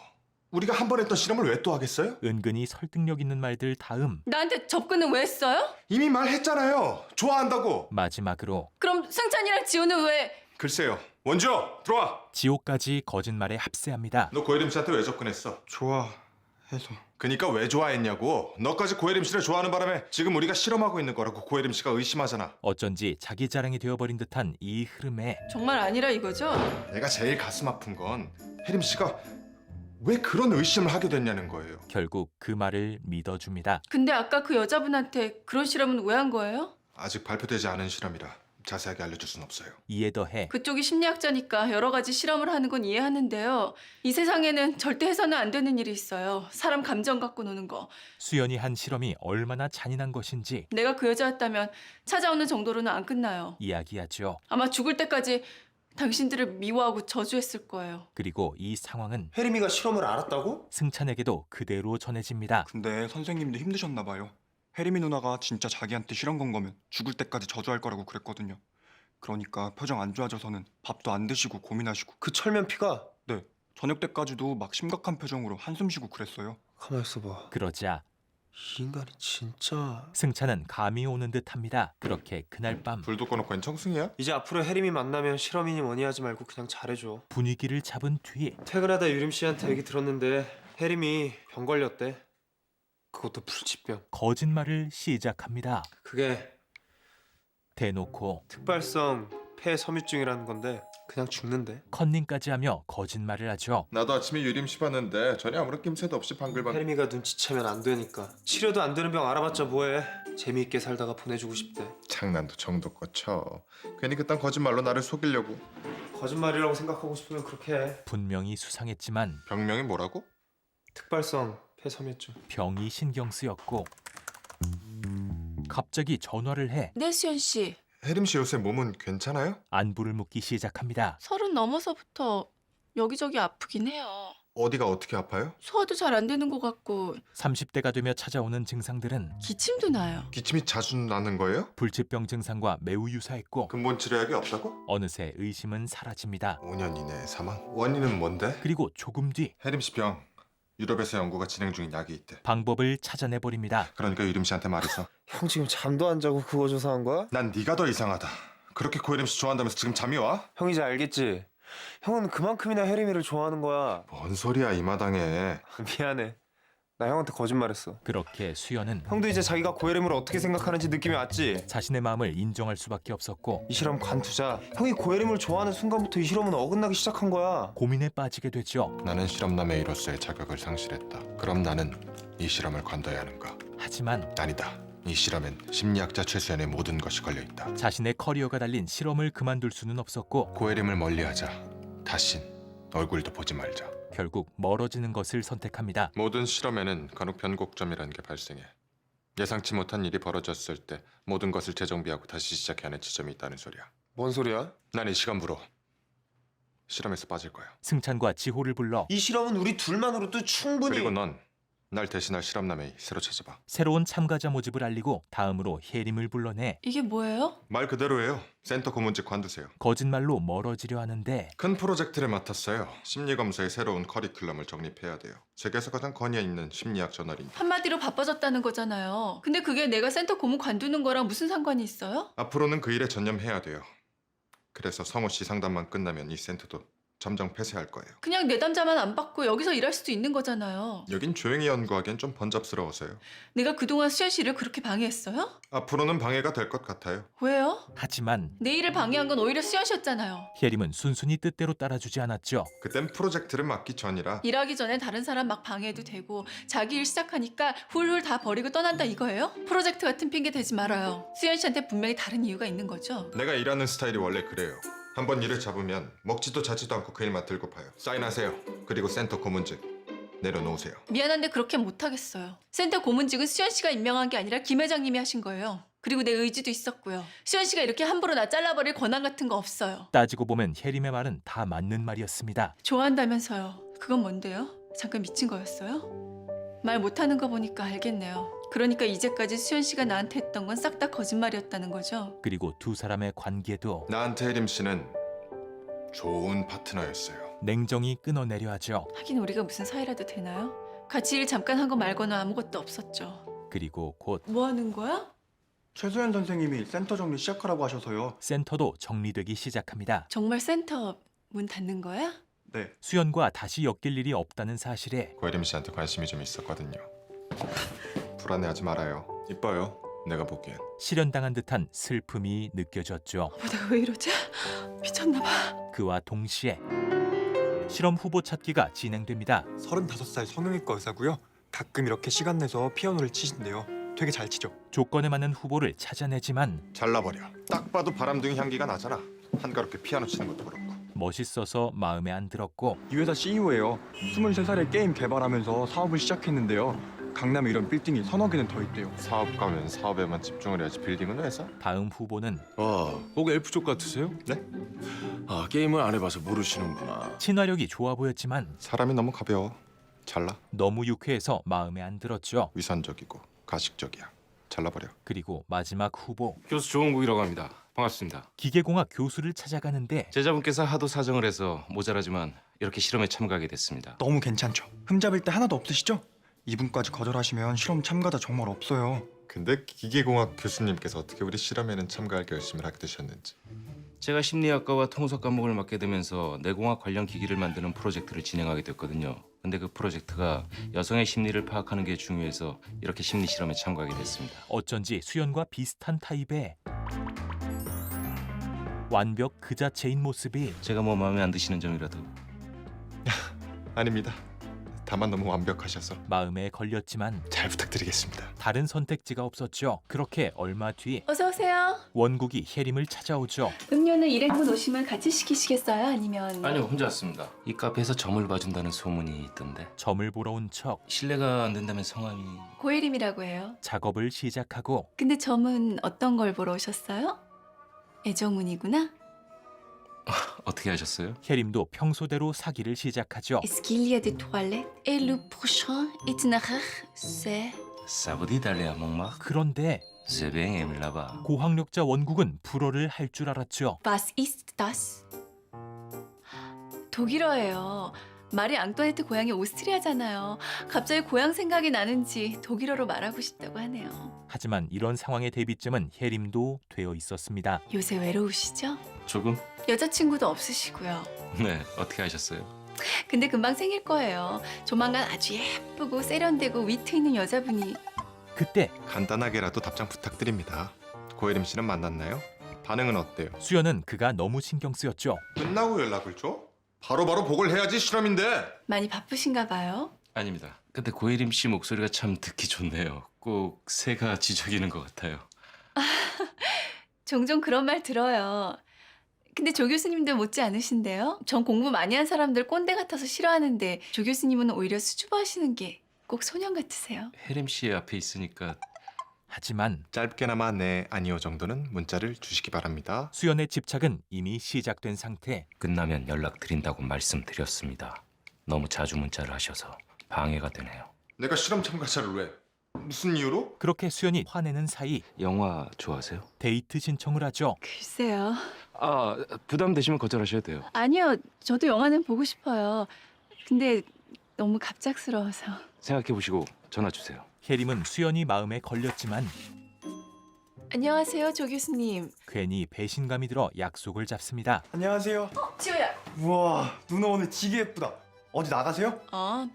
우리가 한 번 했던 실험을 왜 또 하겠어요? 은근히 설득력 있는 말들 다음 나한테 접근은 왜 했어요? 이미 말했잖아요. 좋아한다고. 마지막으로 그럼 승찬이랑 지호는 왜? 글쎄요. 원주 들어와. 지호까지 거짓말에 합세합니다. 너 고혜림 씨한테 왜 접근했어? 좋아해서. 그니까 왜 좋아했냐고. 너까지 고혜림 씨를 좋아하는 바람에 지금 우리가 실험하고 있는 거라고 고혜림 씨가 의심하잖아. 어쩐지 자기 자랑이 되어버린 듯한 이 흐름에 정말 아니라 이거죠? 내가 제일 가슴 아픈 건 혜림 씨가 왜 그런 의심을 하게 됐냐는 거예요. 결국 그 말을 믿어줍니다. 근데 아까 그 여자분한테 그런 실험은 왜 한 거예요? 아직 발표되지 않은 실험이라 자세하게 알려줄 순 없어요. 이에 더해 그쪽이 심리학자니까 여러 가지 실험을 하는 건 이해하는데요. 이 세상에는 절대 해서는 안 되는 일이 있어요. 사람 감정 갖고 노는 거. 수연이 한 실험이 얼마나 잔인한 것인지 내가 그 여자였다면 찾아오는 정도로는 안 끝나요. 이야기하죠. 아마 죽을 때까지 당신들을 미워하고 저주했을 거예요. 그리고 이 상황은 혜림이가 실험을 알았다고? 승찬에게도 그대로 전해집니다. 근데 선생님도 힘드셨나 봐요. 혜림이 누나가 진짜 자기한테 실험 건 거면 죽을 때까지 저주할 거라고 그랬거든요. 그러니까 표정 안 좋아져서는 밥도 안 드시고 고민하시고. 그 철면 피가? 네. 저녁 때까지도 막 심각한 표정으로 한숨 쉬고 그랬어요. 가만 있어봐. 그러자 이 인간이 진짜... 승찬은 감이 오는 듯합니다. 그렇게 그날 밤 불도 꺼놓고 웬 청승이야? 이제 앞으로 혜림이 만나면 실험이니 뭐니 하지 말고 그냥 잘해줘. 분위기를 잡은 뒤 퇴근하다 유림 씨한테 얘기 들었는데 혜림이 병 걸렸대. 그것도 불치병. 거짓말을 시작합니다. 그게 대놓고 특발성 폐섬유증이라는 건데 그냥 죽는데. 컨닝까지 하며 거짓말을 하죠. 나도 아침에 유림 씨 봤는데 전혀 아무런 낌새도 없이 방글방글. 혜림이가 눈치채면 안 되니까. 치료도 안 되는 병 알아봤자 뭐해. 재미있게 살다가 보내주고 싶대. 장난도 정도껏 쳐. 괜히 그딴 거짓말로 나를 속이려고. 거짓말이라고 생각하고 싶으면 그렇게 해. 분명히 수상했지만 병명이 뭐라고? 특발성 폐섬유증. 병이 신경 쓰였고 갑자기 전화를 해 네, 수연 씨. 혜림 씨 요새 몸은 괜찮아요? 안부를 묻기 시작합니다. 30 넘어서부터 여기저기 아프긴 해요. 어디가 어떻게 아파요? 소화도 잘 안 되는 것 같고 30대가 되며 찾아오는 증상들은 기침도 나요. 기침이 자주 나는 거예요? 불치병 증상과 매우 유사했고 근본 치료약이 없다고? 어느새 의심은 사라집니다. 5년 이내에 사망? 원인은 뭔데? 그리고 조금 뒤 혜림 씨 병. 유럽에서 연구가 진행 중인 약이 있대. 방법을 찾아내버립니다. 그러니까 유림 씨한테 말했어. 형 지금 잠도 안 자고 그거 조사한 거야? 난 네가 더 이상하다. 그렇게 고혜림 씨 좋아한다면서 지금 잠이 와? 형 이제 알겠지? 형은 그만큼이나 혜림이를 좋아하는 거야. 뭔 소리야 이 마당에. 미안해. 나 형한테 거짓말했어. 그렇게 수연은 형도 이제 자기가 고혜림을 어떻게 생각하는지 느낌이 왔지? 자신의 마음을 인정할 수밖에 없었고 이 실험 관두자. 형이 고혜림을 좋아하는 순간부터 이 실험은 어긋나기 시작한 거야. 고민에 빠지게 되죠. 나는 실험남의 이로서의 자격을 상실했다. 그럼 나는 이 실험을 관둬야 하는가? 하지만 아니다. 이 실험엔 심리학자 최수연의 모든 것이 걸려있다. 자신의 커리어가 달린 실험을 그만둘 수는 없었고 고혜림을 멀리하자. 다신 얼굴도 보지 말자. 결국 멀어지는 것을 선택합니다. 모든 실험에는 간혹 변곡점이라는 게 발생해. 예상치 못한 일이 벌어졌을 때 모든 것을 재정비하고 다시 시작해야 하는 지점이 있다는 소리야. 뭔 소리야? 난 이 시간부로 실험에서 빠질 거야. 승찬과 지호를 불러 이 실험은 우리 둘만으로도 충분히. 그리고 넌 날 대신할 실험남의 새로 찾아봐. 새로운 참가자 모집을 알리고 다음으로 혜림을 불러내 이게 뭐예요? 말 그대로예요. 센터 고문직 관두세요. 거짓말로 멀어지려 하는데 큰 프로젝트를 맡았어요. 심리검사의 새로운 커리큘럼을 정립해야 돼요. 세계에서 가장 권위 있는 심리학 저널이니까. 한마디로 바빠졌다는 거잖아요. 근데 그게 내가 센터 고문 관두는 거랑 무슨 상관이 있어요? 앞으로는 그 일에 전념해야 돼요. 그래서 성호 씨 상담만 끝나면 이 센터도 잠정 폐쇄할 거예요. 그냥 내담자만 안 받고 여기서 일할 수도 있는 거잖아요. 여긴 조용히 연구하기엔 좀 번잡스러워서요. 내가 그동안 수연 씨를 그렇게 방해했어요? 앞으로는 방해가 될 것 같아요. 왜요? 하지만 내 일을 방해한 건 오히려 수연 씨였잖아요. 혜림은 순순히 뜻대로 따라주지 않았죠. 그땐 프로젝트를 맡기 전이라. 일하기 전에 다른 사람 막 방해해도 되고 자기 일 시작하니까 훌훌 다 버리고 떠난다 이거예요? 프로젝트 같은 핑계 대지 말아요. 수연 씨한테 분명히 다른 이유가 있는 거죠? 내가 일하는 스타일이 원래 그래요. 한번 일을 잡으면 먹지도 자지도 않고 그 일만 들고 파요. 사인하세요. 그리고 센터 고문직 내려놓으세요. 미안한데 그렇게 못하겠어요. 센터 고문직은 수연 씨가 임명한 게 아니라 김 회장님이 하신 거예요. 그리고 내 의지도 있었고요. 수연 씨가 이렇게 함부로 나 잘라버릴 권한 같은 거 없어요. 따지고 보면 혜림의 말은 다 맞는 말이었습니다. 좋아한다면서요. 그건 뭔데요? 잠깐 미친 거였어요? 말 못하는 거 보니까 알겠네요. 그러니까 이제까지 수연 씨가 나한테 했던 건 싹 다 거짓말이었다는 거죠? 그리고 두 사람의 관계도 나한테 혜림 씨는 좋은 파트너였어요. 냉정히 끊어내려 하죠. 하긴 우리가 무슨 사이라도 되나요? 같이 일 잠깐 한 거 말고는 아무것도 없었죠. 그리고 곧 뭐 하는 거야? 최수연 선생님이 센터 정리 시작하라고 하셔서요. 센터도 정리되기 시작합니다. 정말 센터 문 닫는 거야? 네. 수연과 다시 엮일 일이 없다는 사실에 고혜림 씨한테 관심이 좀 있었거든요. 불안해하지 말아요. 이뻐요. 내가 보기엔. 실현당한 듯한 슬픔이 느껴졌죠. 내가 왜 이러지? 미쳤나 봐. 그와 동시에 실험 후보 찾기가 진행됩니다. 35살 성형외과 의사고요. 가끔 이렇게 시간 내서 피아노를 치신대요. 되게 잘 치죠. 조건에 맞는 후보를 찾아내지만 잘라버려. 딱 봐도 바람둥이 향기가 나잖아. 한가롭게 피아노 치는 것도 그렇고. 멋있어서 마음에 안 들었고 이 회사 CEO예요. 23살에 게임 개발하면서 사업을 시작했는데요. 강남에 이런 빌딩이 3억 개는 더 있대요. 사업가면 사업에만 집중을 해야지 빌딩은 회사? 다음 후보는 꼭 엘프족 같으세요? 네? 게임을 안 해봐서 모르시는구나. 친화력이 좋아 보였지만 사람이 너무 가벼워. 잘라. 너무 유쾌해서 마음에 안 들었죠. 위선적이고 가식적이야. 잘라버려. 그리고 마지막 후보 교수 조은국이라고 합니다. 반갑습니다. 기계공학 교수를 찾아가는데 제자분께서 하도 사정을 해서 모자라지만 이렇게 실험에 참가하게 됐습니다. 너무 괜찮죠? 흠잡을 때 하나도 없으시죠? 이분까지 거절하시면 실험 참가자 정말 없어요. 근데 기계공학 교수님께서 어떻게 우리 실험에는 참가할 결심을 하게 되셨는지. 제가 심리학과와 통속 과목을 맡게 되면서 뇌공학 관련 기기를 만드는 프로젝트를 진행하게 됐거든요. 근데 그 프로젝트가 여성의 심리를 파악하는 게 중요해서 이렇게 심리 실험에 참가하게 됐습니다. 어쩐지 수연과 비슷한 타입의 완벽 그 자체인 모습이 제가 뭐 마음에 안 드시는 점이라도 아닙니다. 다만 너무 완벽하셔서 마음에 걸렸지만 잘 부탁드리겠습니다. 다른 선택지가 없었죠. 그렇게 얼마 뒤 어서 오세요. 원국이 혜림을 찾아오죠. 음료는 일행분 오시면 같이 시키시겠어요? 아니면 아니요, 혼자 왔습니다. 이 카페에서 점을 봐준다는 소문이 있던데 점을 보러 온 척 실례가 안 된다면 성함이 고혜림이라고 해요. 작업을 시작하고 근데 점은 어떤 걸 보러 오셨어요? 애정운이구나. 어떻게 하셨어요? 혜림도 평소대로 사기를 시작하죠. Est-ce qu'il y a des toilettes? Et le prochain itinéraire, c'est... 사부디 달레아 목막 그런데 세뱅 에밀라바 고학력자 원국은 불어를 할 줄 알았죠. Was ist das? 독일어예요. 마리 앙뚜아네트 고향이 오스트리아잖아요. 갑자기 고향 생각이 나는지 독일어로 말하고 싶다고 하네요. 하지만 이런 상황의 대비점은 혜림도 되어 있었습니다. 요새 외로우시죠? 조금? 여자친구도 없으시고요. 네, 어떻게 하셨어요? 근데 금방 생길 거예요. 조만간 아주 예쁘고 세련되고 위트 있는 여자분이. 그때 간단하게라도 답장 부탁드립니다. 고혜림 씨는 만났나요? 반응은 어때요? 수연은 그가 너무 신경 쓰였죠. 끝나고 연락을 줘? 바로바로 보고를 해야지 실험인데. 많이 바쁘신가 봐요. 아닙니다. 근데 고혜림 씨 목소리가 참 듣기 좋네요. 꼭 새가 지저귀는 것 같아요. 종종 그런 말 들어요. 근데 조 교수님도 못지 않으신데요? 전 공부 많이 한 사람들 꼰대 같아서 싫어하는데 조 교수님은 오히려 수줍어하시는 게 꼭 소년 같으세요. 혜림 씨 앞에 있으니까 하지만 짧게나마 네, 아니요 정도는 문자를 주시기 바랍니다. 수연의 집착은 이미 시작된 상태. 끝나면 연락드린다고 말씀드렸습니다. 너무 자주 문자를 하셔서 방해가 되네요. 내가 실험 참가자를 왜? 무슨 이유로? 그렇게 수연이 화내는 사이 영화 좋아하세요? 데이트 신청을 하죠. 글쎄요. 아, 부담되시면 거절하셔도 돼요. 아니요. 저도 영화는 보고 싶어요. 근데 너무 갑작스러워서. 생각해보시고 전화 주세요. 혜림은 수연이 마음에 걸렸지만 안녕하세요, 조 교수님. 괜히 배신감이 들어 약속을 잡습니다. 안녕하세요. 지호야. 우와, 누나 오늘 되게 예쁘다. 어디 나가세요?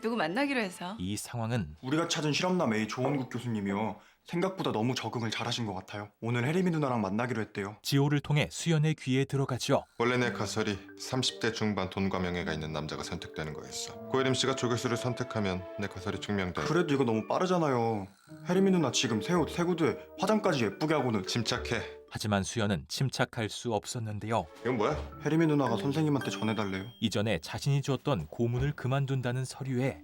누구 만나기로 해서. 이 상황은 우리가 찾은 실험남 A 조원국 교수님이요. 생각보다 너무 적응을 잘하신 것 같아요. 오늘 혜림이 누나랑 만나기로 했대요. 지호를 통해 수연의 귀에 들어가죠. 원래 내 가설이 30대 중반 돈과 명예가 있는 남자가 선택되는 거였어. 고혜림 씨가 조 교수를 선택하면 내 가설이 증명돼. 그래도 이거 너무 빠르잖아요. 혜림이 누나 지금 새 옷, 새 구두에 화장까지 예쁘게 하고는. 침착해. 하지만 수연은 침착할 수 없었는데요. 이건 뭐야? 혜림이 누나가 선생님한테 전해달래요. 이전에 자신이 주었던 고문을 그만둔다는 서류에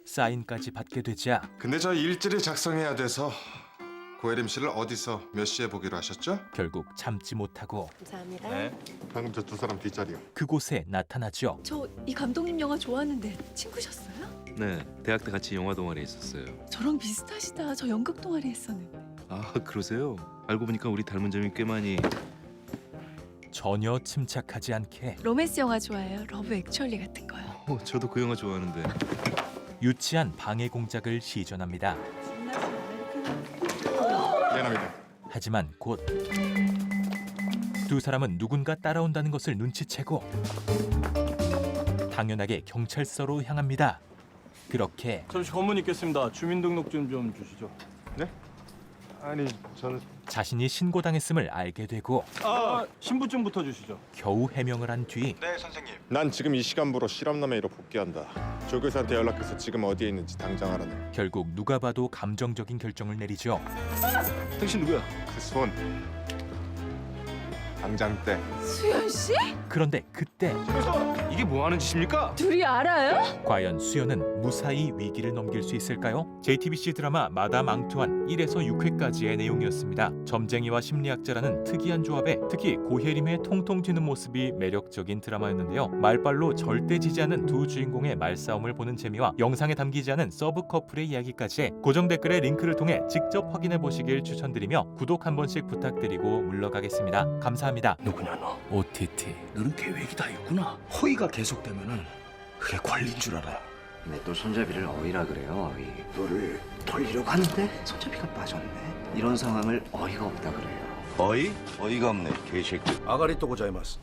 사인까지 받게 되자 근데 저 일지를 작성해야 돼서 고혜림 씨를 어디서 몇 시에 보기로 하셨죠? 결국 참지 못하고 감사합니다. 방금 저 두 사람 뒷자리요. 그곳에 나타나죠. 저 이 감독님 영화 좋아하는데 친구셨어요? 네, 대학 때 같이 영화 동아리에 있었어요. 저랑 비슷하시다. 저 연극 동아리 했었는데. 아, 그러세요? 알고 보니까 우리 닮은 점이 꽤 많이... 전혀 침착하지 않게 로맨스 영화 좋아해요. 러브 액츄얼리 같은 거요. 저도 그 영화 좋아하는데. 유치한 방해 공작을 시전합니다. 미안합니다. 하지만 곧 두 사람은 누군가 따라온다는 것을 눈치채고 당연하게 경찰서로 향합니다. 그렇게 잠시 검문 있겠습니다. 주민등록증 좀 주시죠. 네? 아니 저는 자신이 신고당했음을 알게 되고 신분증부터 주시죠. 겨우 해명을 한 뒤 네, 선생님. 난 지금 이 시간부로 실험남에 이로 복귀한다. 조 교수한테 연락해서 지금 어디에 있는지 당장 알아내. 결국 누가 봐도 감정적인 결정을 내리죠. 당신 누구야? 그 손. 당장 떼. 수연 씨? 그런데 그때 이게 뭐 하는 짓입니까? 둘이 알아요? 과연 수연은 무사히 위기를 넘길 수 있을까요? JTBC 드라마 마담 앙투안 1에서 6회까지의 내용이었습니다. 점쟁이와 심리학자라는 특이한 조합에 특히 고혜림의 통통 튀는 모습이 매력적인 드라마였는데요. 말빨로 절대 지지 않는 두 주인공의 말싸움을 보는 재미와 영상에 담기지 않은 서브 커플의 이야기까지 고정 댓글의 링크를 통해 직접 확인해 보시길 추천드리며 구독 한 번씩 부탁드리고 물러가겠습니다. 감사합니다. 누구냐 너? OTT 너는 계획이 다 있구나. 허위가 계속되면은 그게 관리인 줄 알아. 근데 또 손잡이를 어이라 그래요. 어이. 너를 돌리려고 하는데 손잡이가 빠졌네. 이런 상황을 어이가 없다 그래요. 어이? 어이가 없네, 개새끼. 아가리 또 고자이마스.